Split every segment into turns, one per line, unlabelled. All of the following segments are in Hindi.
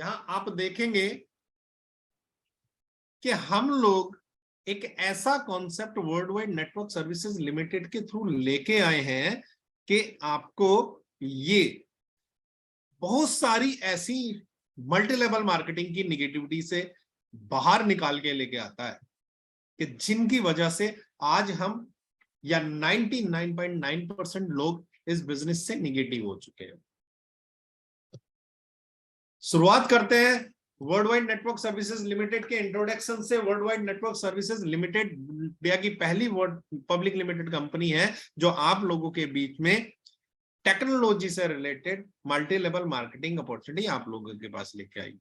यहां आप देखेंगे कि हम लोग एक ऐसा concept world wide network services limited के थ्रू लेके आए हैं कि आपको ये बहुत सारी ऐसी मल्टी लेवल मार्केटिंग की निगेटिविटी से बाहर निकाल के लेके आता है कि जिनकी वजह से आज हम या 99.9% लोग इस बिजनेस से निगेटिव हो चुके हैं। शुरुआत करते हैं world wide network services limited के इंट्रोडक्शन से। World wide network services limited India की पहली पब्लिक लिमिटेड कंपनी है जो आप लोगों के बीच में टेक्नोलॉजी से related multi level marketing opportunity आप लोगों के पास लेके आई।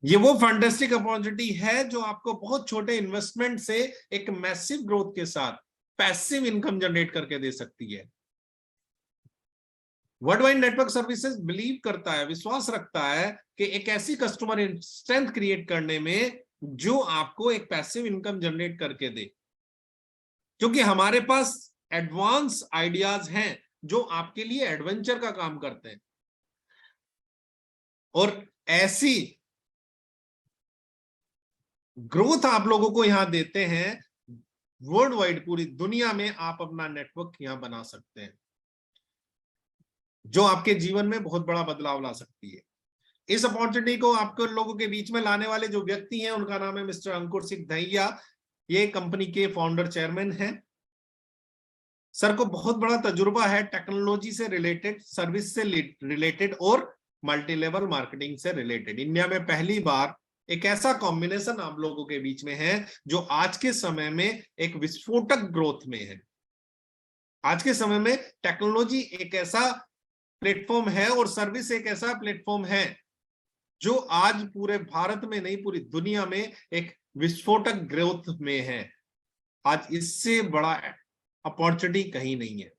ये वो फैंटास्टिक अपॉर्चुनिटी है जो आपको बहुत छोटे इन्वेस्टमेंट से एक मैसिव ग्रोथ के साथ पैसिव इनकम जनरेट करके दे सकती है। World wide network services believe करता है, विश्वास रखता है कि एक ऐसी कस्टमर स्ट्रेंथ क्रिएट करने में जो आपको एक पैसिव इनकम जनरेट करके दे, क्योंकि हमारे पास एडवांस आइडियाज हैं जो आपके लिए एडवेंचर का काम करते हैं और ऐसी ग्रोथ आप लोगों को यहां देते हैं। वर्ल्ड वाइड पूरी दुनिया में आप अपना नेटवर्क यहां बना सकते हैं जो आपके जीवन में बहुत बड़ा बदलाव ला सकती है। इस अपॉर्चुनिटी को आपके लोगों के बीच में लाने वाले जो व्यक्ति हैं उनका नाम है मिस्टर अंकुर सिंह दहिया। ये कंपनी के फाउंडर चेयरमैन हैं। सर को बहुत बड़ा तजुर्बा है टेक्नोलॉजी से रिलेटेड, सर्विस से रिलेटेड और मल्टी लेवल मार्केटिंग से रिलेटेड। इंडिया में पहली बार एक ऐसा कॉम्बिनेशन आप लोगों के बीच में है जो आज के समय में एक विस्फोटक ग्रोथ में है। आज के समय में टेक्नोलॉजी एक ऐसा प्लेटफॉर्म है और सर्विस एक ऐसा प्लेटफॉर्म है जो आज पूरे भारत में नहीं पूरी दुनिया में एक विस्फोटक ग्रोथ में है। आज इससे बड़ा अपॉर्चुनिटी कहीं नहीं है।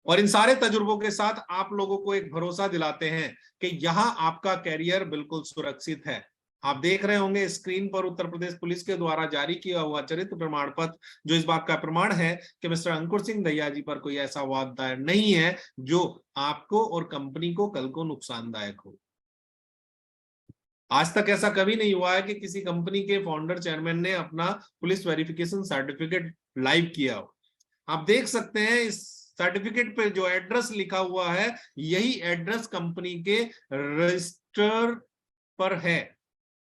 और इन सारे तजुर्बों के साथ आप लोगों को एक भरोसा दिलाते हैं कि यहां आपका कैरियर बिल्कुल सुरक्षित है। आप देख रहे होंगे स्क्रीन पर उत्तर प्रदेश पुलिस के द्वारा जारी किया हुआ चरित्र प्रमाण पत्र, जो इस बात का प्रमाण है कि मिस्टर अंकुर सिंह दहिया जी पर कोई ऐसा वादा नहीं है जो आपको और कंपनी को कल को नुकसानदायक हो। आज तक ऐसा कभी नहीं हुआ है कि किसी कंपनी के फाउंडर चेयरमैन ने अपना पुलिस वेरिफिकेशन सर्टिफिकेट लाइव किया हो। आप देख सकते हैं इस सर्टिफिकेट पे जो एड्रेस लिखा हुआ है यही एड्रेस कंपनी के रजिस्टर पर है।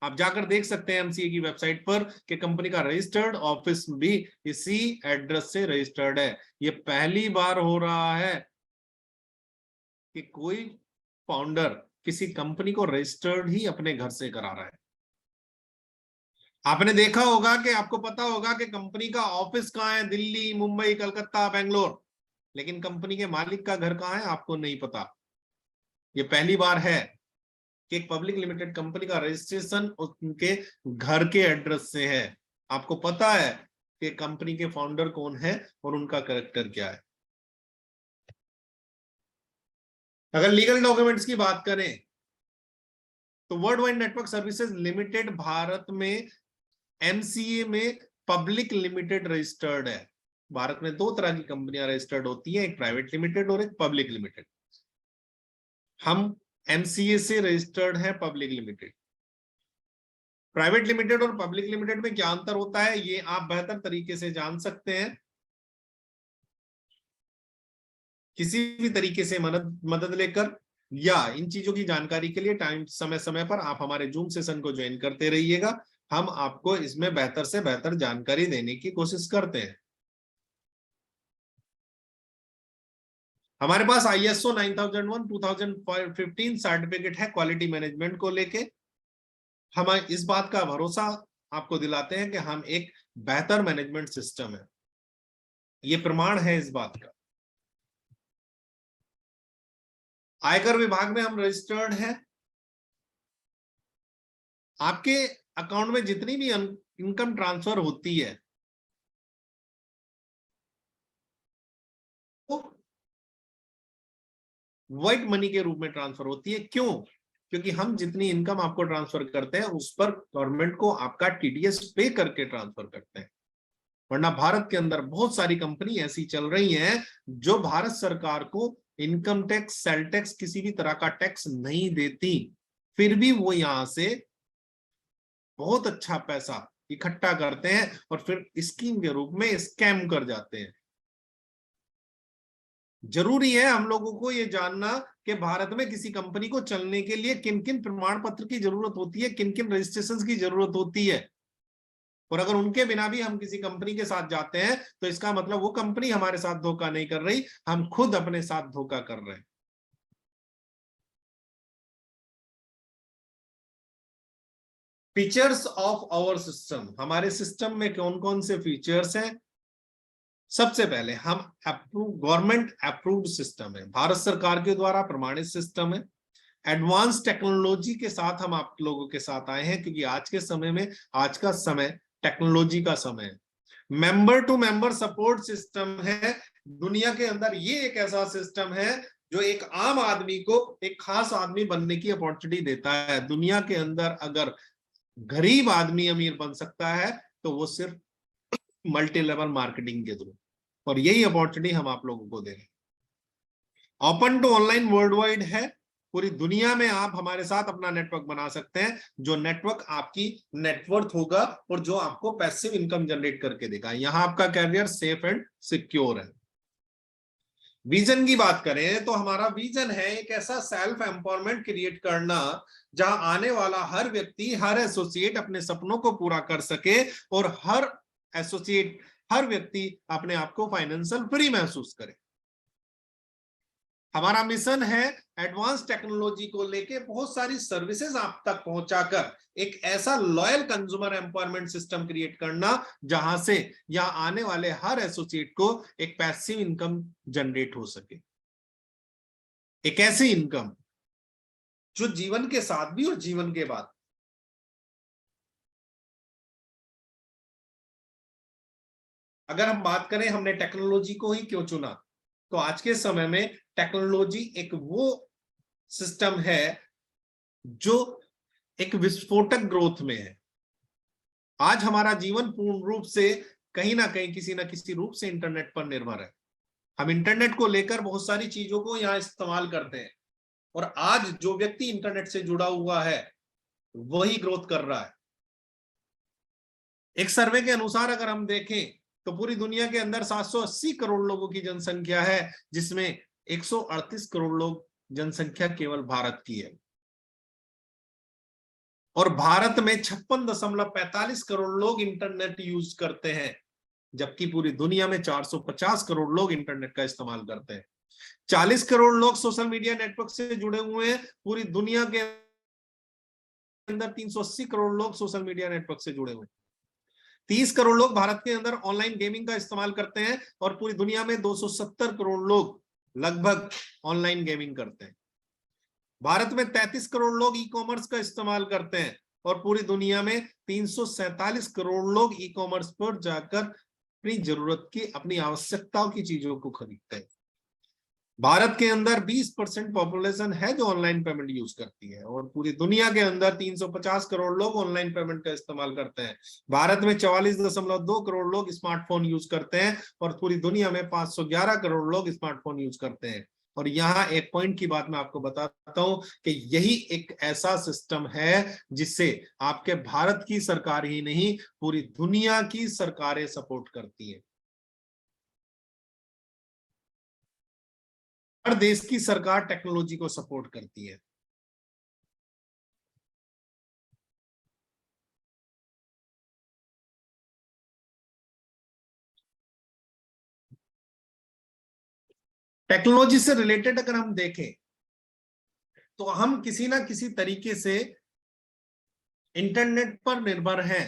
आप जाकर देख सकते हैं एमसीए की वेबसाइट पर कि कंपनी का रजिस्टर्ड ऑफिस भी इसी एड्रेस से रजिस्टर्ड है। ये पहली बार हो रहा है कि कोई फाउंडर किसी कंपनी को रजिस्टर्ड ही अपने घर से करा रहा है। आपने देखा होगा कि आपको पता होगा कि कंपनी का ऑफिस कहाँ है, दिल्ली, मुंबई, कलकत्ता, बेंगलोर, लेकिन कंपनी के मालिक का घर कहाँ है आपको नहीं पता। ये पहली बार है कि एक पब्लिक लिमिटेड कंपनी का रजिस्ट्रेशन उनके घर के एड्रेस से है। आपको पता है कि कंपनी के फाउंडर कौन है और उनका कैरेक्टर क्या है। अगर लीगल डॉक्यूमेंट्स की बात करें तो world wide network services limited Bharat में एमसीए में पब्लिक लिमिटेड रजिस्टर्ड है। भारत में दो तरह की कंपनियां रजिस्टर्ड होती हैं, एक प्राइवेट लिमिटेड और एक पब्लिक लिमिटेड। हम एमसीए से रजिस्टर्ड है पब्लिक लिमिटेड। प्राइवेट लिमिटेड और पब्लिक लिमिटेड में क्या अंतर होता है ये आप बेहतर तरीके से जान सकते हैं। किसी भी तरीके से मदद लेकर या इन चीजों की जानकारी के लिए टाइम समय समय पर आप हमारे जूम सेशन को ज्वाइन करते रहिएगा। हम आपको इसमें बेहतर से बेहतर जानकारी देने की कोशिश करते हैं। हमारे पास ISO 9001 2015 सर्टिफिकेट है क्वालिटी मैनेजमेंट को लेके। हम इस बात का भरोसा आपको दिलाते हैं कि हम एक बेहतर मैनेजमेंट सिस्टम है। ये प्रमाण है इस बात का। आयकर विभाग में हम रजिस्टर्ड हैं। आपके अकाउंट में जितनी भी इनकम ट्रांसफर होती है वो व्हाइट मनी के रूप में ट्रांसफर होती है। क्यों? क्योंकि हम जितनी इनकम आपको ट्रांसफर करते हैं उस पर गवर्नमेंट को आपका टीडीएस पे करके ट्रांसफर करते हैं। वरना भारत के अंदर बहुत सारी कंपनी ऐसी चल रही हैं जो भारत सरकार को इनकम टैक्स, सेल टैक्स, किसी भी तरह का टैक्स नहीं देती, फिर भी वो यहां से बहुत अच्छा पैसा इकट्ठा करते हैं और फिर स्कीम के रूप में स्कैम कर जाते हैं। जरूरी है हम लोगों को ये जानना कि भारत में किसी कंपनी को चलने के लिए किन किन प्रमाण पत्र की जरूरत होती है, किन किन रजिस्ट्रेशन की जरूरत होती है, और अगर उनके बिना भी हम किसी कंपनी के साथ जाते हैं तो इसका मतलब वो कंपनी हमारे साथ धोखा नहीं कर रही, हम खुद अपने साथ धोखा कर रहे हैं। फीचर्स ऑफ आवर सिस्टम, हमारे सिस्टम में कौन कौन से फीचर्स हैं? सबसे पहले हम गवर्नमेंट अप्रूव्ड सिस्टम है, भारत सरकार के द्वारा प्रमाणित सिस्टम है। एडवांस टेक्नोलॉजी के साथ हम आप लोगों के साथ आए हैं क्योंकि आज के समय में, आज का समय टेक्नोलॉजी का समय है। Member to member support system है, दुनिया के अंदर ये एक ऐसा सिस्टम है जो एक आम आदमी को एक खास आदमी बनने की अपॉर्चुनिटी देता है। दुनिया के अंदर अगर गरीब आदमी अमीर बन सकता है तो वो सिर्फ मल्टी लेवल मार्केटिंग के थ्रू, और यही अपॉर्चुनिटी हम आप लोगों को दे रहे हैं। Open to online world wide है, पूरी दुनिया में आप हमारे साथ अपना नेटवर्क बना सकते हैं, जो नेटवर्क आपकी नेटवर्थ होगा और जो आपको पैसिव इनकम जनरेट करके देगा। यहां आपका कैरियर सेफ एंड सिक्योर है। विजन की बात करें तो हमारा विजन है एक ऐसा सेल्फ एम्पावरमेंट क्रिएट करना जहां आने वाला हर व्यक्ति, हर एसोसिएट अपने सपनों को पूरा कर सके और हर एसोसिएट, हर व्यक्ति अपने आप को फाइनेंशियल फ्री महसूस करे। हमारा मिशन है एडवांस टेक्नोलॉजी को लेके बहुत सारी सर्विसेज आप तक पहुंचाकर एक ऐसा loyal consumer empowerment system create करना जहां से यहां आने वाले हर एसोसिएट को एक पैसिव इनकम जनरेट हो सके, एक ऐसी इनकम जो जीवन के साथ भी और जीवन के बाद। अगर हम बात करें हमने टेक्नोलॉजी को ही क्यों चुना, तो आज के समय में टेक्नोलॉजी एक वो सिस्टम है जो एक विस्फोटक ग्रोथ में है। आज हमारा जीवन पूर्ण रूप से कहीं ना कहीं किसी ना किसी रूप से इंटरनेट पर निर्भर है। हम इंटरनेट को लेकर बहुत सारी चीजों को यहां इस्तेमाल करते हैं और आज जो व्यक्ति इंटरनेट से जुड़ा हुआ है वही ग्रोथ कर रहा है। एक सर्वे के अनुसार अगर हम देखें तो पूरी दुनिया के अंदर 780 करोड़ लोगों की जनसंख्या है, जिसमें 138 करोड़ लोग जनसंख्या केवल भारत की है, और भारत में 56.45 करोड़ लोग इंटरनेट यूज करते हैं, जबकि पूरी दुनिया में 450 करोड़ लोग इंटरनेट का इस्तेमाल करते हैं। 40 करोड़ लोग सोशल मीडिया नेटवर्क से जुड़े हुए हैं, पूरी दुनिया के अंदर 380 करोड़ लोग सोशल मीडिया नेटवर्क से जुड़े हुए हैं। 30 करोड़ लोग भारत के अंदर ऑनलाइन गेमिंग का इस्तेमाल करते हैं और पूरी दुनिया में 270 करोड़ लोग लगभग ऑनलाइन गेमिंग करते हैं। भारत में 33 करोड़ लोग ई कॉमर्स का इस्तेमाल करते हैं और पूरी दुनिया में 347 करोड़ लोग ई कॉमर्स पर जाकर अपनी जरूरत की, अपनी आवश्यकताओं की चीजों को खरीदते हैं। भारत के अंदर 20% पॉपुलेशन है जो ऑनलाइन पेमेंट यूज करती है और पूरी दुनिया के अंदर 350 करोड़ लोग ऑनलाइन पेमेंट का इस्तेमाल करते हैं। भारत में 44.2 करोड़ लोग स्मार्टफोन यूज करते हैं और पूरी दुनिया में 511 करोड़ लोग स्मार्टफोन यूज करते हैं। और यहाँ एक पॉइंट की बात मैं आपको बताता हूं कि यही एक ऐसा सिस्टम है जिससे आपके भारत की सरकार ही नहीं, पूरी दुनिया की सरकारें सपोर्ट करती हैं। हर देश की सरकार टेक्नोलॉजी को सपोर्ट करती है। टेक्नोलॉजी से रिलेटेड अगर हम देखें तो हम किसी ना किसी तरीके से इंटरनेट पर निर्भर हैं।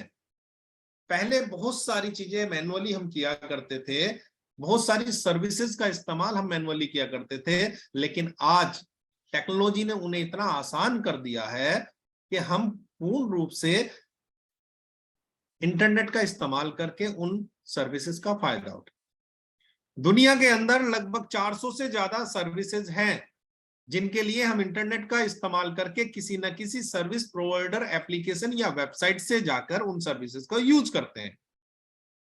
पहले बहुत सारी चीजें मैनुअली हम किया करते थे, बहुत सारी सर्विसेज का इस्तेमाल हम मैनुअली किया करते थे, लेकिन आज टेक्नोलॉजी ने उन्हें इतना आसान कर दिया है कि हम पूर्ण रूप से इंटरनेट का इस्तेमाल करके उन सर्विसेज का फायदा उठाते। दुनिया के अंदर लगभग 400 से ज्यादा सर्विसेज हैं जिनके लिए हम इंटरनेट का इस्तेमाल करके किसी न किसी सर्विस प्रोवाइडर एप्लीकेशन या वेबसाइट से जाकर उन सर्विसेज को यूज करते हैं।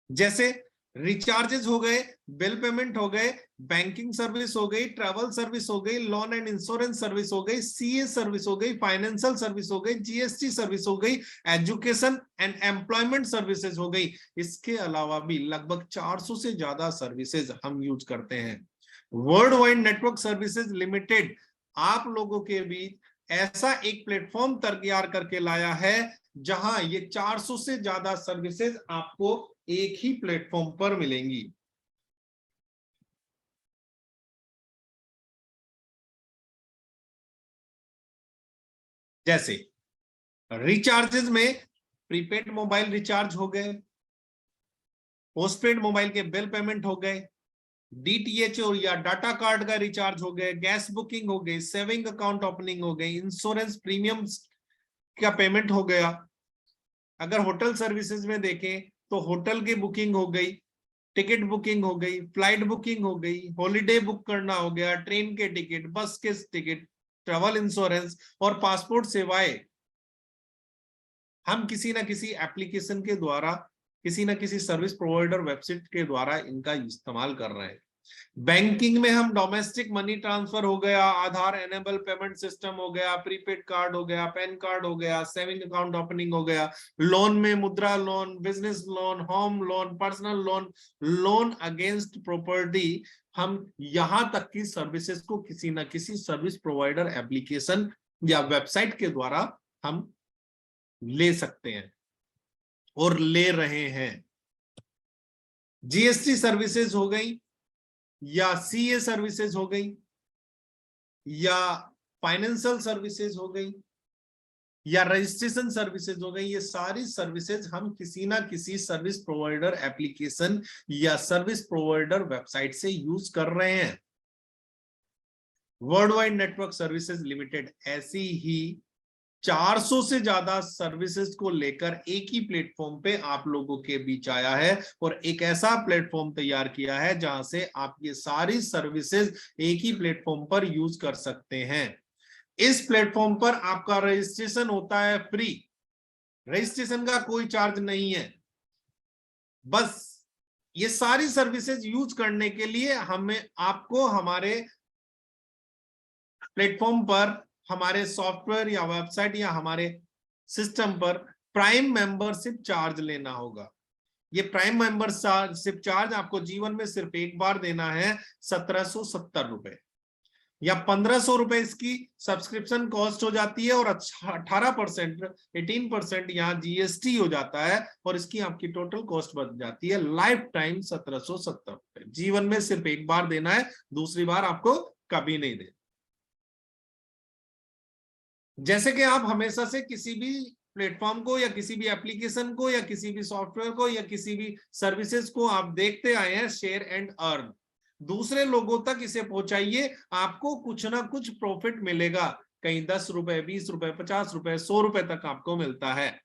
जैसे रिचार्जेस हो गए, बिल पेमेंट हो गए, बैंकिंग सर्विस हो गई, ट्रैवल सर्विस हो गई, लोन एंड इंश्योरेंस सर्विस हो गई, सीए सर्विस हो गई, फाइनेंशियल सर्विस हो गई, जीएसटी सर्विस हो गई, एजुकेशन एंड एम्प्लॉयमेंट सर्विसेज हो गई। इसके अलावा भी लगभग 400 से ज्यादा सर्विसेज हम यूज करते हैं। World wide network services limited आप लोगों के बीच ऐसा एक प्लेटफॉर्म तैयार करके लाया है जहां ये 400 से ज्यादा सर्विसेज आपको एक ही प्लेटफॉर्म पर मिलेंगी। जैसे रिचार्जेस में प्रीपेड मोबाइल रिचार्ज हो गए, पोस्टपेड मोबाइल के बिल पेमेंट हो गए, डीटीएच और या डाटा कार्ड का रिचार्ज हो गए, गैस बुकिंग हो गई, सेविंग अकाउंट ओपनिंग हो गई, इंश्योरेंस प्रीमियम्स का पेमेंट हो गया। अगर होटल सर्विसेज में देखें तो होटल की बुकिंग हो गई, टिकट बुकिंग हो गई, फ्लाइट बुकिंग हो गई, हॉलिडे बुक करना हो गया, ट्रेन के टिकट, बस के टिकट, ट्रैवल इंश्योरेंस और पासपोर्ट सेवाएं हम किसी ना किसी एप्लीकेशन के द्वारा, किसी ना किसी सर्विस प्रोवाइडर वेबसाइट के द्वारा इनका इस्तेमाल कर रहे हैं। बैंकिंग में हम डोमेस्टिक मनी ट्रांसफर हो गया, आधार एनेबल पेमेंट सिस्टम हो गया, प्रीपेड कार्ड हो गया, पैन कार्ड हो गया, सेविंग अकाउंट ओपनिंग हो गया, लोन में मुद्रा loan, business loan, home loan, personal loan, loan against property, हम यहां तक की सर्विसेज को किसी ना किसी सर्विस प्रोवाइडर एप्लीकेशन या वेबसाइट के द्वारा हम ले सकते हैं और ले रहे हैं। जीएसटी सर्विसेज हो गई या सीए सर्विसेज हो गई या फाइनेंशियल सर्विसेज हो गई या रजिस्ट्रेशन सर्विसेज हो गई, ये सारी सर्विसेज हम किसी ना किसी सर्विस प्रोवाइडर एप्लीकेशन या सर्विस प्रोवाइडर वेबसाइट से यूज कर रहे हैं। World wide network services limited ऐसी ही 400 से ज्यादा सर्विसेज को लेकर एक ही प्लेटफॉर्म पे आप लोगों के बीच आया है और एक ऐसा प्लेटफॉर्म तैयार किया है जहां से आप ये सारी सर्विसेज एक ही प्लेटफॉर्म पर यूज कर सकते हैं। इस प्लेटफॉर्म पर आपका रजिस्ट्रेशन होता है फ्री, रजिस्ट्रेशन का कोई चार्ज नहीं है। बस ये सारी सर्विसेज यूज करने के लिए हमें आपको हमारे प्लेटफॉर्म पर, हमारे सॉफ्टवेयर या वेबसाइट या हमारे सिस्टम पर प्राइम मेंबरशिप चार्ज लेना होगा। ये प्राइम मेंबरशिप चार्ज आपको जीवन में सिर्फ एक बार देना है, 1770 रुपए या 1500 रुपए इसकी सब्सक्रिप्शन कॉस्ट हो जाती है और 18% यहाँ जीएसटी हो जाता है और इसकी आपकी टोटल कॉस्ट बन जाती है लाइफ टाइम 1770 रुपए। जीवन में सिर्फ एक बार देना है, दूसरी बार आपको कभी नहीं देना। जैसे कि आप हमेशा से किसी भी प्लेटफॉर्म को या किसी भी एप्लीकेशन को या किसी भी सॉफ्टवेयर को या किसी भी सर्विसेज को आप देखते आए हैं, शेयर एंड अर्न, दूसरे लोगों तक इसे पहुंचाइए, आपको कुछ ना कुछ प्रॉफिट मिलेगा। कहीं 10 रुपए, 20 रुपए, 50 रुपए, 100 रुपए तक आपको मिलता है।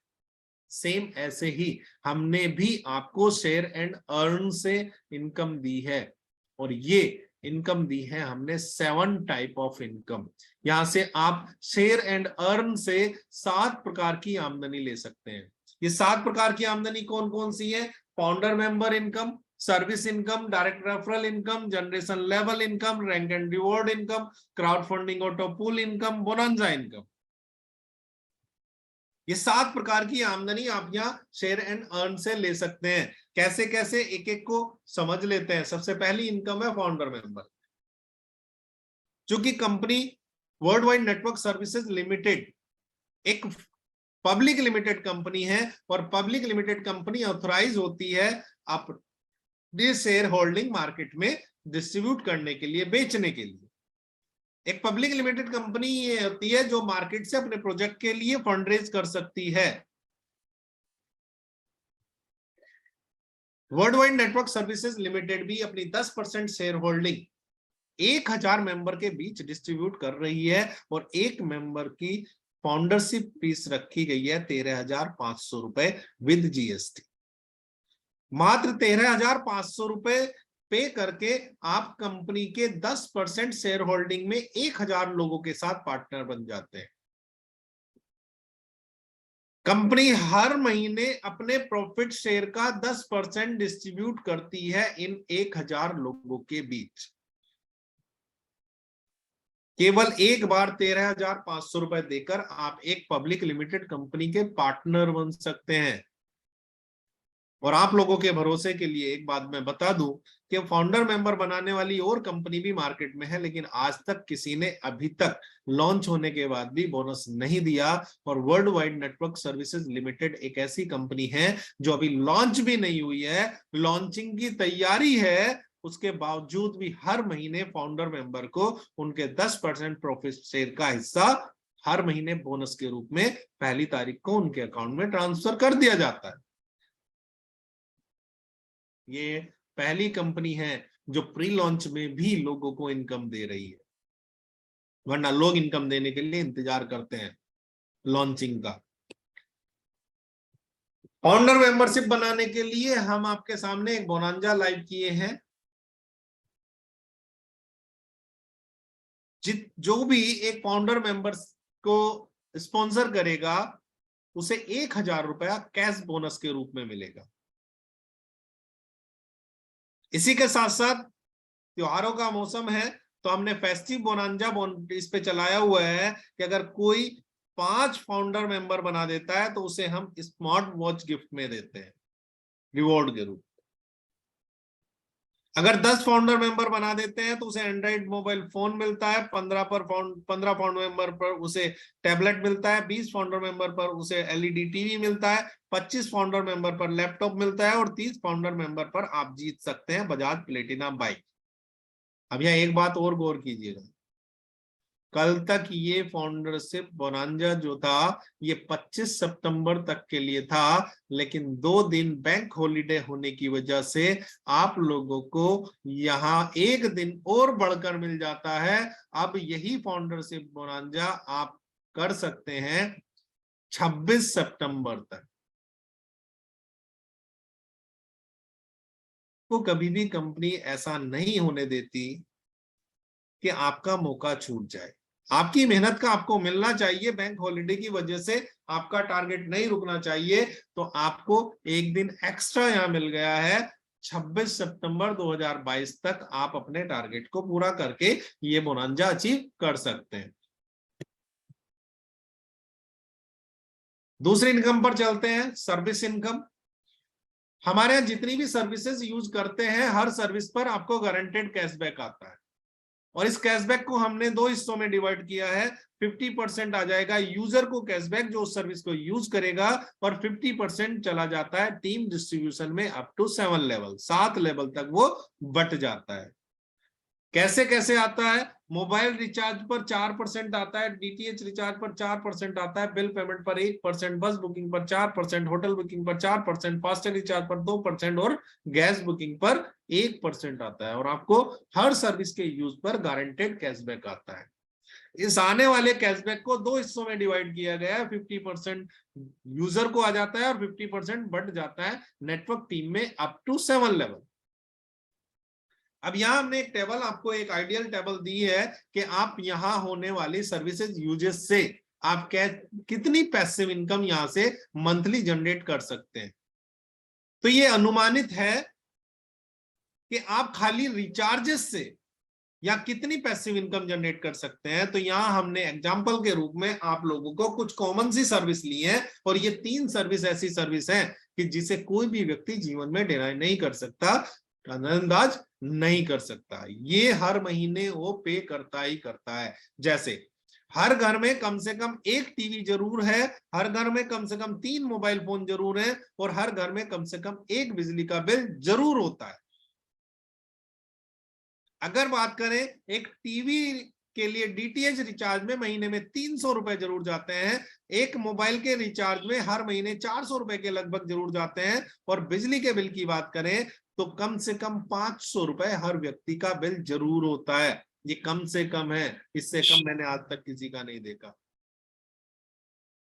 सेम ऐसे ही हमने भी आपको शेयर एंड अर्न से इनकम दी है और ये इनकम दी है हमने 7 टाइप ऑफ इनकम। यहां से आप शेयर एंड अर्न से 7 प्रकार की आमदनी ले सकते हैं। ये 7 प्रकार की आमदनी कौन कौन सी है? Founder member income, service income, direct referral income, generation level income, rank and reward income, crowd funding auto pool income, bonanza income. ये 7 प्रकार की आमदनी आप यहाँ शेयर एंड अर्न से ले सकते हैं। कैसे कैसे, एक एक को समझ लेते हैं। सबसे पहली इनकम है फाउंडर मेंबर। चूंकि company world wide network services limited एक पब्लिक लिमिटेड कंपनी है और पब्लिक लिमिटेड कंपनी ऑथराइज होती है अपने शेयर होल्डिंग मार्केट में डिस्ट्रीब्यूट करने के लिए, बेचने के लिए। एक पब्लिक लिमिटेड कंपनी ये होती है जो मार्केट से अपने प्रोजेक्ट के लिए फंड रेज कर सकती है। World wide network services limited भी अपनी 10% शेयर होल्डिंग 1000 मेंबर के बीच डिस्ट्रीब्यूट कर रही है और एक मेंबर की फाउंडरशिप फीस रखी गई है 13,500 रुपए विद जीएसटी। मात्र 13,500 रुपए पे करके आप कंपनी के 10% शेयर होल्डिंग में 1000 लोगों के साथ पार्टनर बन जाते हैं। कंपनी हर महीने अपने प्रॉफिट शेयर का 10% डिस्ट्रीब्यूट करती है इन 1000 लोगों के बीच। केवल एक बार 13,500 रुपए देकर आप एक पब्लिक लिमिटेड कंपनी के पार्टनर बन सकते हैं। और आप लोगों के भरोसे के लिए एक बात मैं बता दूं कि फाउंडर मेंबर बनाने वाली और कंपनी भी मार्केट में है, लेकिन आज तक किसी ने अभी तक लॉन्च होने के बाद भी बोनस नहीं दिया। और world wide network services limited एक ऐसी कंपनी है जो अभी लॉन्च भी नहीं हुई है, लॉन्चिंग की तैयारी है, उसके बावजूद भी हर महीने फाउंडर मेंबर को उनके 10% प्रॉफिट शेयर का हिस्सा हर महीने बोनस के रूप में पहली तारीख को उनके अकाउंट में ट्रांसफर कर दिया जाता है। ये पहली कंपनी है जो प्री लॉन्च में भी लोगों को इनकम दे रही है, वरना लोग इनकम देने के लिए इंतजार करते हैं लॉन्चिंग का। फाउंडर मेंबरशिप बनाने के लिए हम आपके सामने एक बोनांजा लाइव किए हैं। जो भी एक फाउंडर मेंबर्स को स्पॉन्सर करेगा उसे 1000 रुपया कैश बोनस के रूप में मिलेगा। इसी के साथ साथ त्योहारों का मौसम है तो हमने फेस्टिव बोनांजा इस पे चलाया हुआ है कि अगर कोई 5 फाउंडर मेंबर बना देता है तो उसे हम स्मार्ट वॉच गिफ्ट में देते हैं रिवॉर्ड के रूप। अगर 10 फाउंडर मेंबर बना देते हैं तो उसे एंड्रॉइड मोबाइल फोन मिलता है, 15 फाउंडर मेंबर पर उसे टैबलेट मिलता है, 20 फाउंडर मेंबर पर उसे एलईडी टीवी मिलता है, 25 फाउंडर मेंबर पर लैपटॉप मिलता है और 30 फाउंडर मेंबर पर आप जीत सकते हैं बजाज प्लेटिना बाइक। अब यहाँ एक बात और गौर कीजिएगा, कल तक ये फाउंडरशिप बोनांजा जो था ये 25 सितंबर तक के लिए था, लेकिन 2 दिन बैंक हॉलिडे होने की वजह से आप लोगों को यहाँ एक दिन और बढ़कर मिल जाता है। अब यही फाउंडरशिप बोनांजा आप कर सकते हैं 26 सितंबर तक। तो कभी भी कंपनी ऐसा नहीं होने देती कि आपका मौका छूट जाए। आपकी मेहनत का आपको मिलना चाहिए, बैंक हॉलिडे की वजह से आपका टारगेट नहीं रुकना चाहिए। तो आपको एक दिन एक्स्ट्रा यहां मिल गया है, 26 सितंबर 2022 तक आप अपने टारगेट को पूरा करके ये बोनांजा अचीव कर सकते हैं। दूसरी इनकम पर चलते हैं, सर्विस इनकम। हमारे यहाँ जितनी भी सर्विसेज यूज करते हैं हर सर्विस पर आपको गारंटेड कैशबैक आता है और इस कैशबैक को हमने 2 हिस्सों में डिवाइड किया है। 50% आ जाएगा यूजर को कैशबैक जो उस सर्विस को यूज करेगा और 50% चला जाता है टीम डिस्ट्रीब्यूशन में अप टू 7 लेवल, 7 लेवल तक वो बट जाता है। कैसे कैसे आता है, मोबाइल रिचार्ज पर 4% आता है, डीटीएच रिचार्ज पर 4% आता है, बिल पेमेंट पर 1%, बस बुकिंग पर 4%, होटल बुकिंग पर 4%, फास्टैग रिचार्ज पर 2% और गैस बुकिंग पर 1% आता है। और आपको हर सर्विस के यूज पर गारंटेड कैशबैक आता है। इस आने वाले कैशबैक को 2 हिस्सों में डिवाइड किया गया है, 50% यूजर को आ जाता है और 50% बढ़ जाता है नेटवर्क टीम में अप टू 7 लेवल। अब यहां हमने एक टेबल, आपको एक आइडियल टेबल दी है कि आप यहां होने वाली सर्विसेज यूजेस से आप कितनी पैसिव इनकम यहां से मंथली जनरेट कर सकते हैं। तो ये अनुमानित है कि आप खाली रिचार्जेस से या कितनी पैसिव इनकम जनरेट कर सकते हैं। तो यहां हमने एग्जांपल के रूप में आप लोगों को कुछ कॉमन सी सर्विस ली है और ये 3 सर्विस ऐसी सर्विस हैं कि जिसे कोई भी व्यक्ति जीवन में डिनाई नहीं कर सकता, नजरअंदाज नहीं कर सकता। ये हर महीने वो पे करता ही करता है। जैसे हर घर में कम से कम एक टीवी जरूर है, हर घर में कम से कम 3 मोबाइल फोन जरूर है और हर घर में कम से कम एक बिजली का बिल जरूर होता है। अगर बात करें एक टीवी के लिए डीटीएच रिचार्ज में महीने में 300 रुपए जरूर जाते हैं, एक मोबाइल के रिचार्ज में हर महीने 400 रुपए के लगभग जरूर जाते हैं और बिजली के बिल की बात करें तो कम से कम 500 रुपए हर व्यक्ति का बिल जरूर होता है। ये कम से कम है, इससे कम मैंने आज तक किसी का नहीं देखा।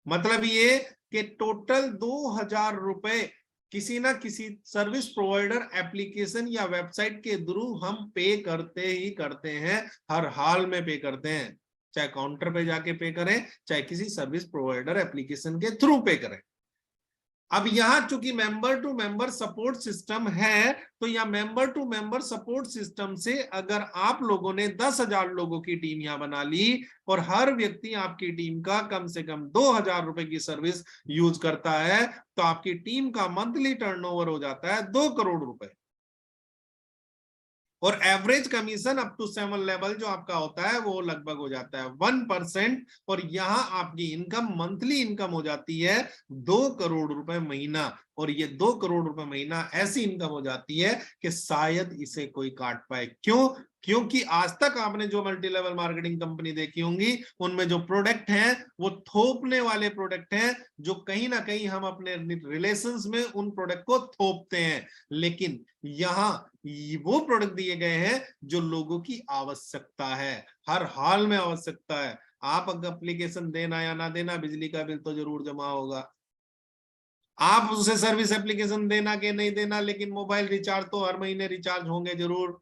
मतलब ये कि टोटल 2000 रुपए किसी ना किसी सर्विस प्रोवाइडर एप्लीकेशन या वेबसाइट के थ्रू हम पे करते ही करते हैं, हर हाल में पे करते हैं। चाहे काउंटर पे जाके पे करें, चाहे किसी सर्विस प्रोवाइडर एप्लीकेशन के थ्रू पे करें। अब यहां चूंकि member to member support system है, तो यह member to member support system से अगर आप लोगों ने 10,000 लोगों की टीम यहां बना ली और हर व्यक्ति आपकी टीम का कम से कम 2,000 रुपए की सर्विस यूज करता है, तो आपकी टीम का मंथली टर्नओवर हो जाता है 2 करोड़ रुपए। और average commission up to 7 level जो आपका होता है वो लगभग हो जाता है 1%। और यहां आपकी इनकम मंथली इनकम हो जाती है 2 करोड़ रुपए महीना। और ये 2 करोड़ रुपए महीना ऐसी इनकम हो जाती है कि शायद इसे कोई काट पाए। क्यों? क्योंकि आज तक आपने जो मल्टी लेवल मार्केटिंग कंपनी देखी होंगी उनमें जो प्रोडक्ट हैं वो थोपने वाले प्रोडक्ट हैं, जो कहीं ना कहीं हम अपने रिलेशंस में उन प्रोडक्ट को थोपते हैं। लेकिन यहां वो प्रोडक्ट दिए गए हैं जो लोगों की आवश्यकता है, हर हाल में आवश्यकता है। आप अगर एप्लीकेशन देना या ना देना, बिजली का बिल तो जरूर जमा होगा। आप उसे सर्विस एप्लीकेशन देना कि नहीं देना, लेकिन मोबाइल रिचार्ज तो हर महीने रिचार्ज होंगे जरूर।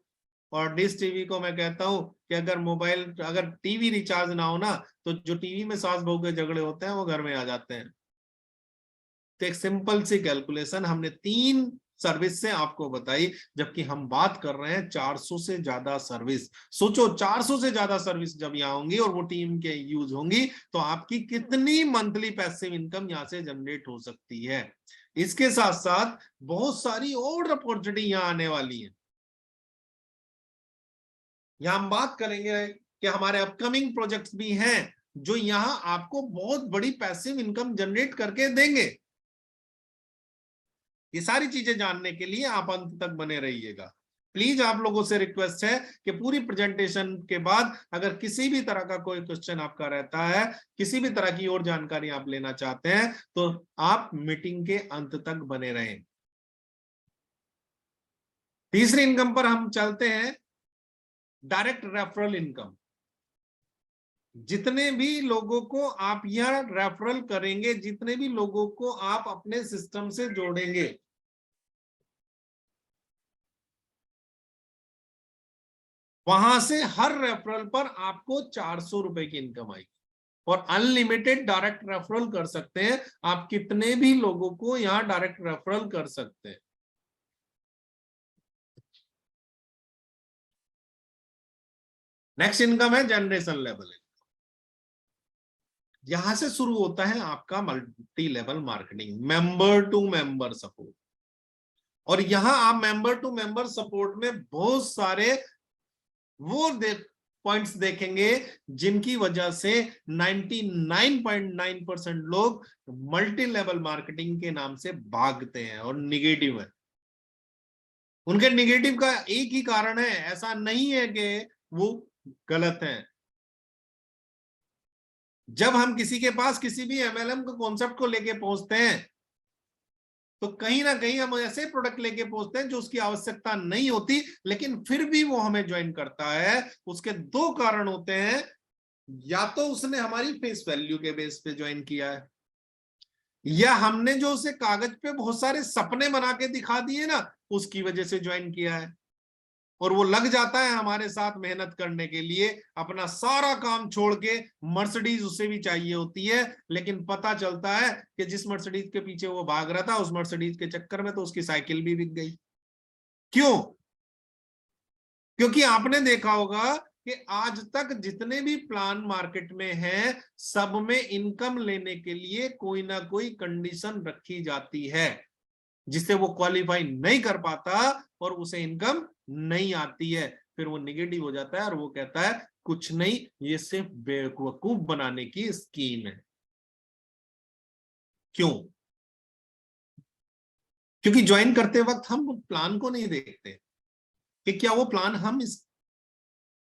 और डिश टीवी को मैं कहता हूं कि अगर टीवी रिचार्ज ना हो ना, तो जो टीवी में सास बहू के झगड़े होते हैं वो घर में आ जाते हैं। तो एक सिंपल सी कैलकुलेशन हमने 3 सर्विस से आपको बताई, जबकि हम बात कर रहे हैं 400 से ज्यादा सर्विस। सोचो 400 से ज्यादा सर्विस जब यहाँ होंगी और वो टीम के यूज होंगी, तो आपकी कितनी मंथली पैसिव इनकम यहाँ से जनरेट हो सकती है। इसके साथ साथ बहुत सारी और अपॉर्चुनिटी यहाँ आने वाली है। यहां हम बात करेंगे कि हमारे अपकमिंग प्रोजेक्ट्स भी हैं जो यहां आपको बहुत बड़ी पैसिव इनकम जनरेट करके देंगे। ये सारी चीजें जानने के लिए आप अंत तक बने रहिएगा। प्लीज आप लोगों से रिक्वेस्ट है कि पूरी प्रेजेंटेशन के बाद अगर किसी भी तरह का कोई क्वेश्चन आपका रहता है, किसी भी तरह की और जानकारी आप लेना चाहते हैं, तो आप मीटिंग के अंत तक बने रहें। तीसरी इनकम पर हम चलते हैं, डायरेक्ट रेफरल इनकम। जितने भी लोगों को आप यह रेफरल करेंगे, जितने भी लोगों को आप अपने सिस्टम से जोड़ेंगे, वहां से हर रेफरल पर आपको 400 रुपए की इनकम आएगी। और अनलिमिटेड डायरेक्ट रेफरल कर सकते हैं आप, कितने भी लोगों को यहां डायरेक्ट रेफरल कर सकते हैं। नेक्स्ट इनकम है जनरेशन लेवल। यहां से शुरू होता है आपका multi level marketing, member to member support. और यहां आप मेंबर टू मेंबर सपोर्ट में बहुत सारे वो पॉइंट्स देखेंगे जिनकी वजह से 99.9% लोग मल्टी लेवल मार्केटिंग के नाम से भागते हैं और निगेटिव है। उनके निगेटिव का एक ही कारण है, ऐसा नहीं है कि वो गलत है। जब हम किसी के पास किसी भी एमएलएम के कॉन्सेप्ट को लेके पहुंचते हैं, तो कहीं ना कहीं हम ऐसे प्रोडक्ट लेके पहुंचते हैं जो उसकी आवश्यकता नहीं होती, लेकिन फिर भी वो हमें ज्वाइन करता है। उसके 2 कारण होते हैं, या तो उसने हमारी फेस वैल्यू के बेस पे ज्वाइन किया है, या हमने जो उसे कागज पे बहुत सारे सपने बना के दिखा दिए ना, उसकी वजह से ज्वाइन किया है। और वो लग जाता है हमारे साथ मेहनत करने के लिए, अपना सारा काम छोड़ के। मर्सिडीज उसे भी चाहिए होती है, लेकिन पता चलता है कि जिस मर्सिडीज के पीछे वो भाग रहा था, उस मर्सिडीज के चक्कर में तो उसकी साइकिल भी बिक गई। क्यों? क्योंकि आपने देखा होगा कि आज तक जितने भी प्लान मार्केट में हैं, सब में इनकम लेने के लिए कोई ना कोई कंडीशन रखी जाती है, जिससे वो क्वालिफाई नहीं कर पाता और उसे इनकम नहीं आती है। फिर वो निगेटिव हो जाता है और वो कहता है कुछ नहीं, ये सिर्फ बेवकूफ बनाने की स्कीम है। क्यों? क्योंकि ज्वाइन करते वक्त हम प्लान को नहीं देखते कि क्या वो प्लान हम इस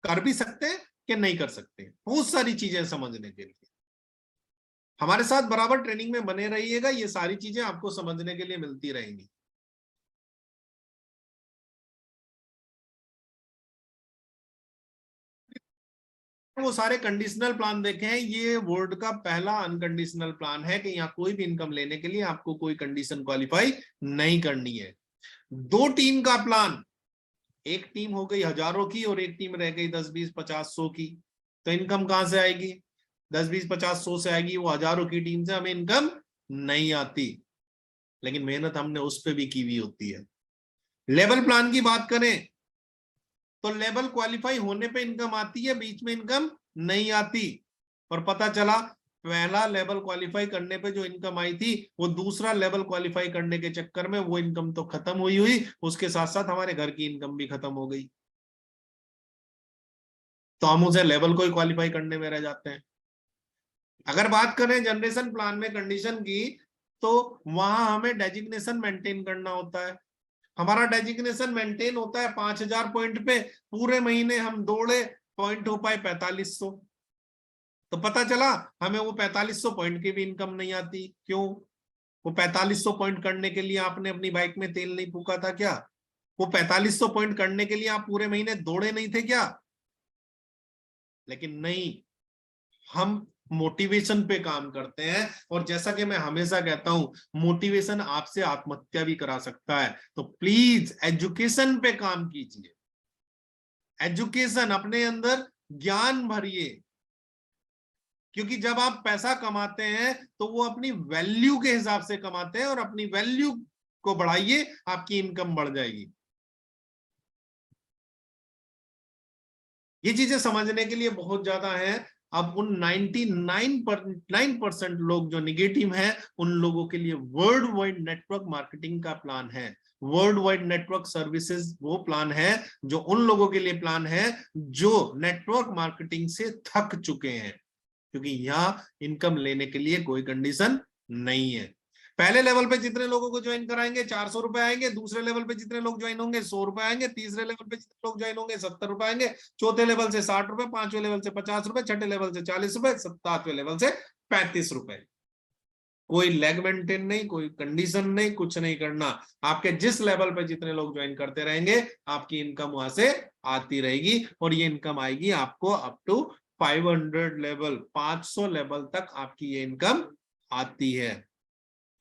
कर भी सकते हैं कि नहीं कर सकते। बहुत सारी चीजें समझने के लिए हमारे साथ बराबर ट्रेनिंग में बने रहिएगा, ये सारी चीजें आपको समझने के लिए मिलती रहेंगी। वो सारे कंडीशनल प्लान देखे हैं, ये वर्ल्ड का पहला अनकंडीशनल प्लान है कि यहाँ कोई भी इनकम लेने के लिए आपको कोई कंडीशन क्वालिफाई नहीं करनी है। 2 टीम का प्लान, एक टीम हो गई हजारों की और एक टीम रह गई 10, 20, 50, 100 की। तो इनकम कहां से आएगी? 10, 20, 50, 100 से आएगी। वो हजारों की टीम से हमें इनकम नहीं आती, लेकिन मेहनत हमने उस पर भी की हुई होती है। लेवल प्लान की बात करें तो लेवल क्वालिफाई होने पे इनकम आती है, बीच में इनकम नहीं आती। और पता चला पहला लेवल क्वालिफाई करने पे जो इनकम आई थी, वो दूसरा लेवल क्वालिफाई करने के चक्कर में वो इनकम तो खत्म हुई, उसके साथ साथ हमारे घर की इनकम भी खत्म हो गई। तो हम उसे लेवल को ही क्वालिफाई करने में रह जाते हैं। अगर बात करें जनरेशन प्लान में कंडीशन की, तो वहां हमें डेजिग्नेशन मेंटेन करना होता है। हमारा डेजिग्नेशन मेंटेन होता है 5000 पॉइंट पे। पूरे महीने हम दौड़े, पॉइंट हो पाए 4500। तो पता चला हमें वो 4500 पॉइंट की भी इनकम नहीं आती। क्यों? वो 4500 पॉइंट करने के लिए आपने अपनी बाइक में तेल नहीं फूका था क्या? वो 4500 पॉइंट करने के लिए आप पूरे महीने दौड़े नहीं थे क्या? लेकिन नहीं, हम मोटिवेशन पे काम करते हैं। और जैसा कि मैं हमेशा कहता हूं, मोटिवेशन आपसे आत्महत्या भी करा सकता है। तो प्लीज एजुकेशन पे काम कीजिए। एजुकेशन, अपने अंदर ज्ञान भरिए। क्योंकि जब आप पैसा कमाते हैं तो वो अपनी वैल्यू के हिसाब से कमाते हैं, और अपनी वैल्यू को बढ़ाइए, आपकी इनकम बढ़ जाएगी। ये चीजें समझने के लिए बहुत ज्यादा है। अब उन 99% लोग जो निगेटिव हैं, उन लोगों के लिए वर्ल्ड वाइड नेटवर्क मार्केटिंग का प्लान है। वर्ल्ड वाइड नेटवर्क सर्विसेज वो प्लान है जो उन लोगों के लिए प्लान है जो नेटवर्क मार्केटिंग से थक चुके हैं। क्योंकि यहां इनकम लेने के लिए कोई कंडीशन नहीं है। पहले लेवल पे जितने लोगों को ज्वाइन कराएंगे 400 रुपए आएंगे, दूसरे लेवल पे जितने लोग ज्वाइन होंगे 100 रुपए आएंगे, तीसरे लेवल पे जितने लोग ज्वाइन होंगे 70 रुपए आएंगे, चौथे लेवल से 60 रुपए, पांचवें लेवल से 50 रुपए, छठे लेवल से 40 रुपए, सातवें लेवल से 35 रुपए। कोई लेग मेंटेन नहीं, कोई कंडीशन नहीं, कुछ नहीं करना। आपके जिस लेवल पे जितने लोग ज्वाइन करते रहेंगे, आपकी इनकम वहां से आती रहेगी। और ये इनकम आएगी आपको अप टू 500 लेवल, 500 लेवल तक आपकी ये इनकम आती है।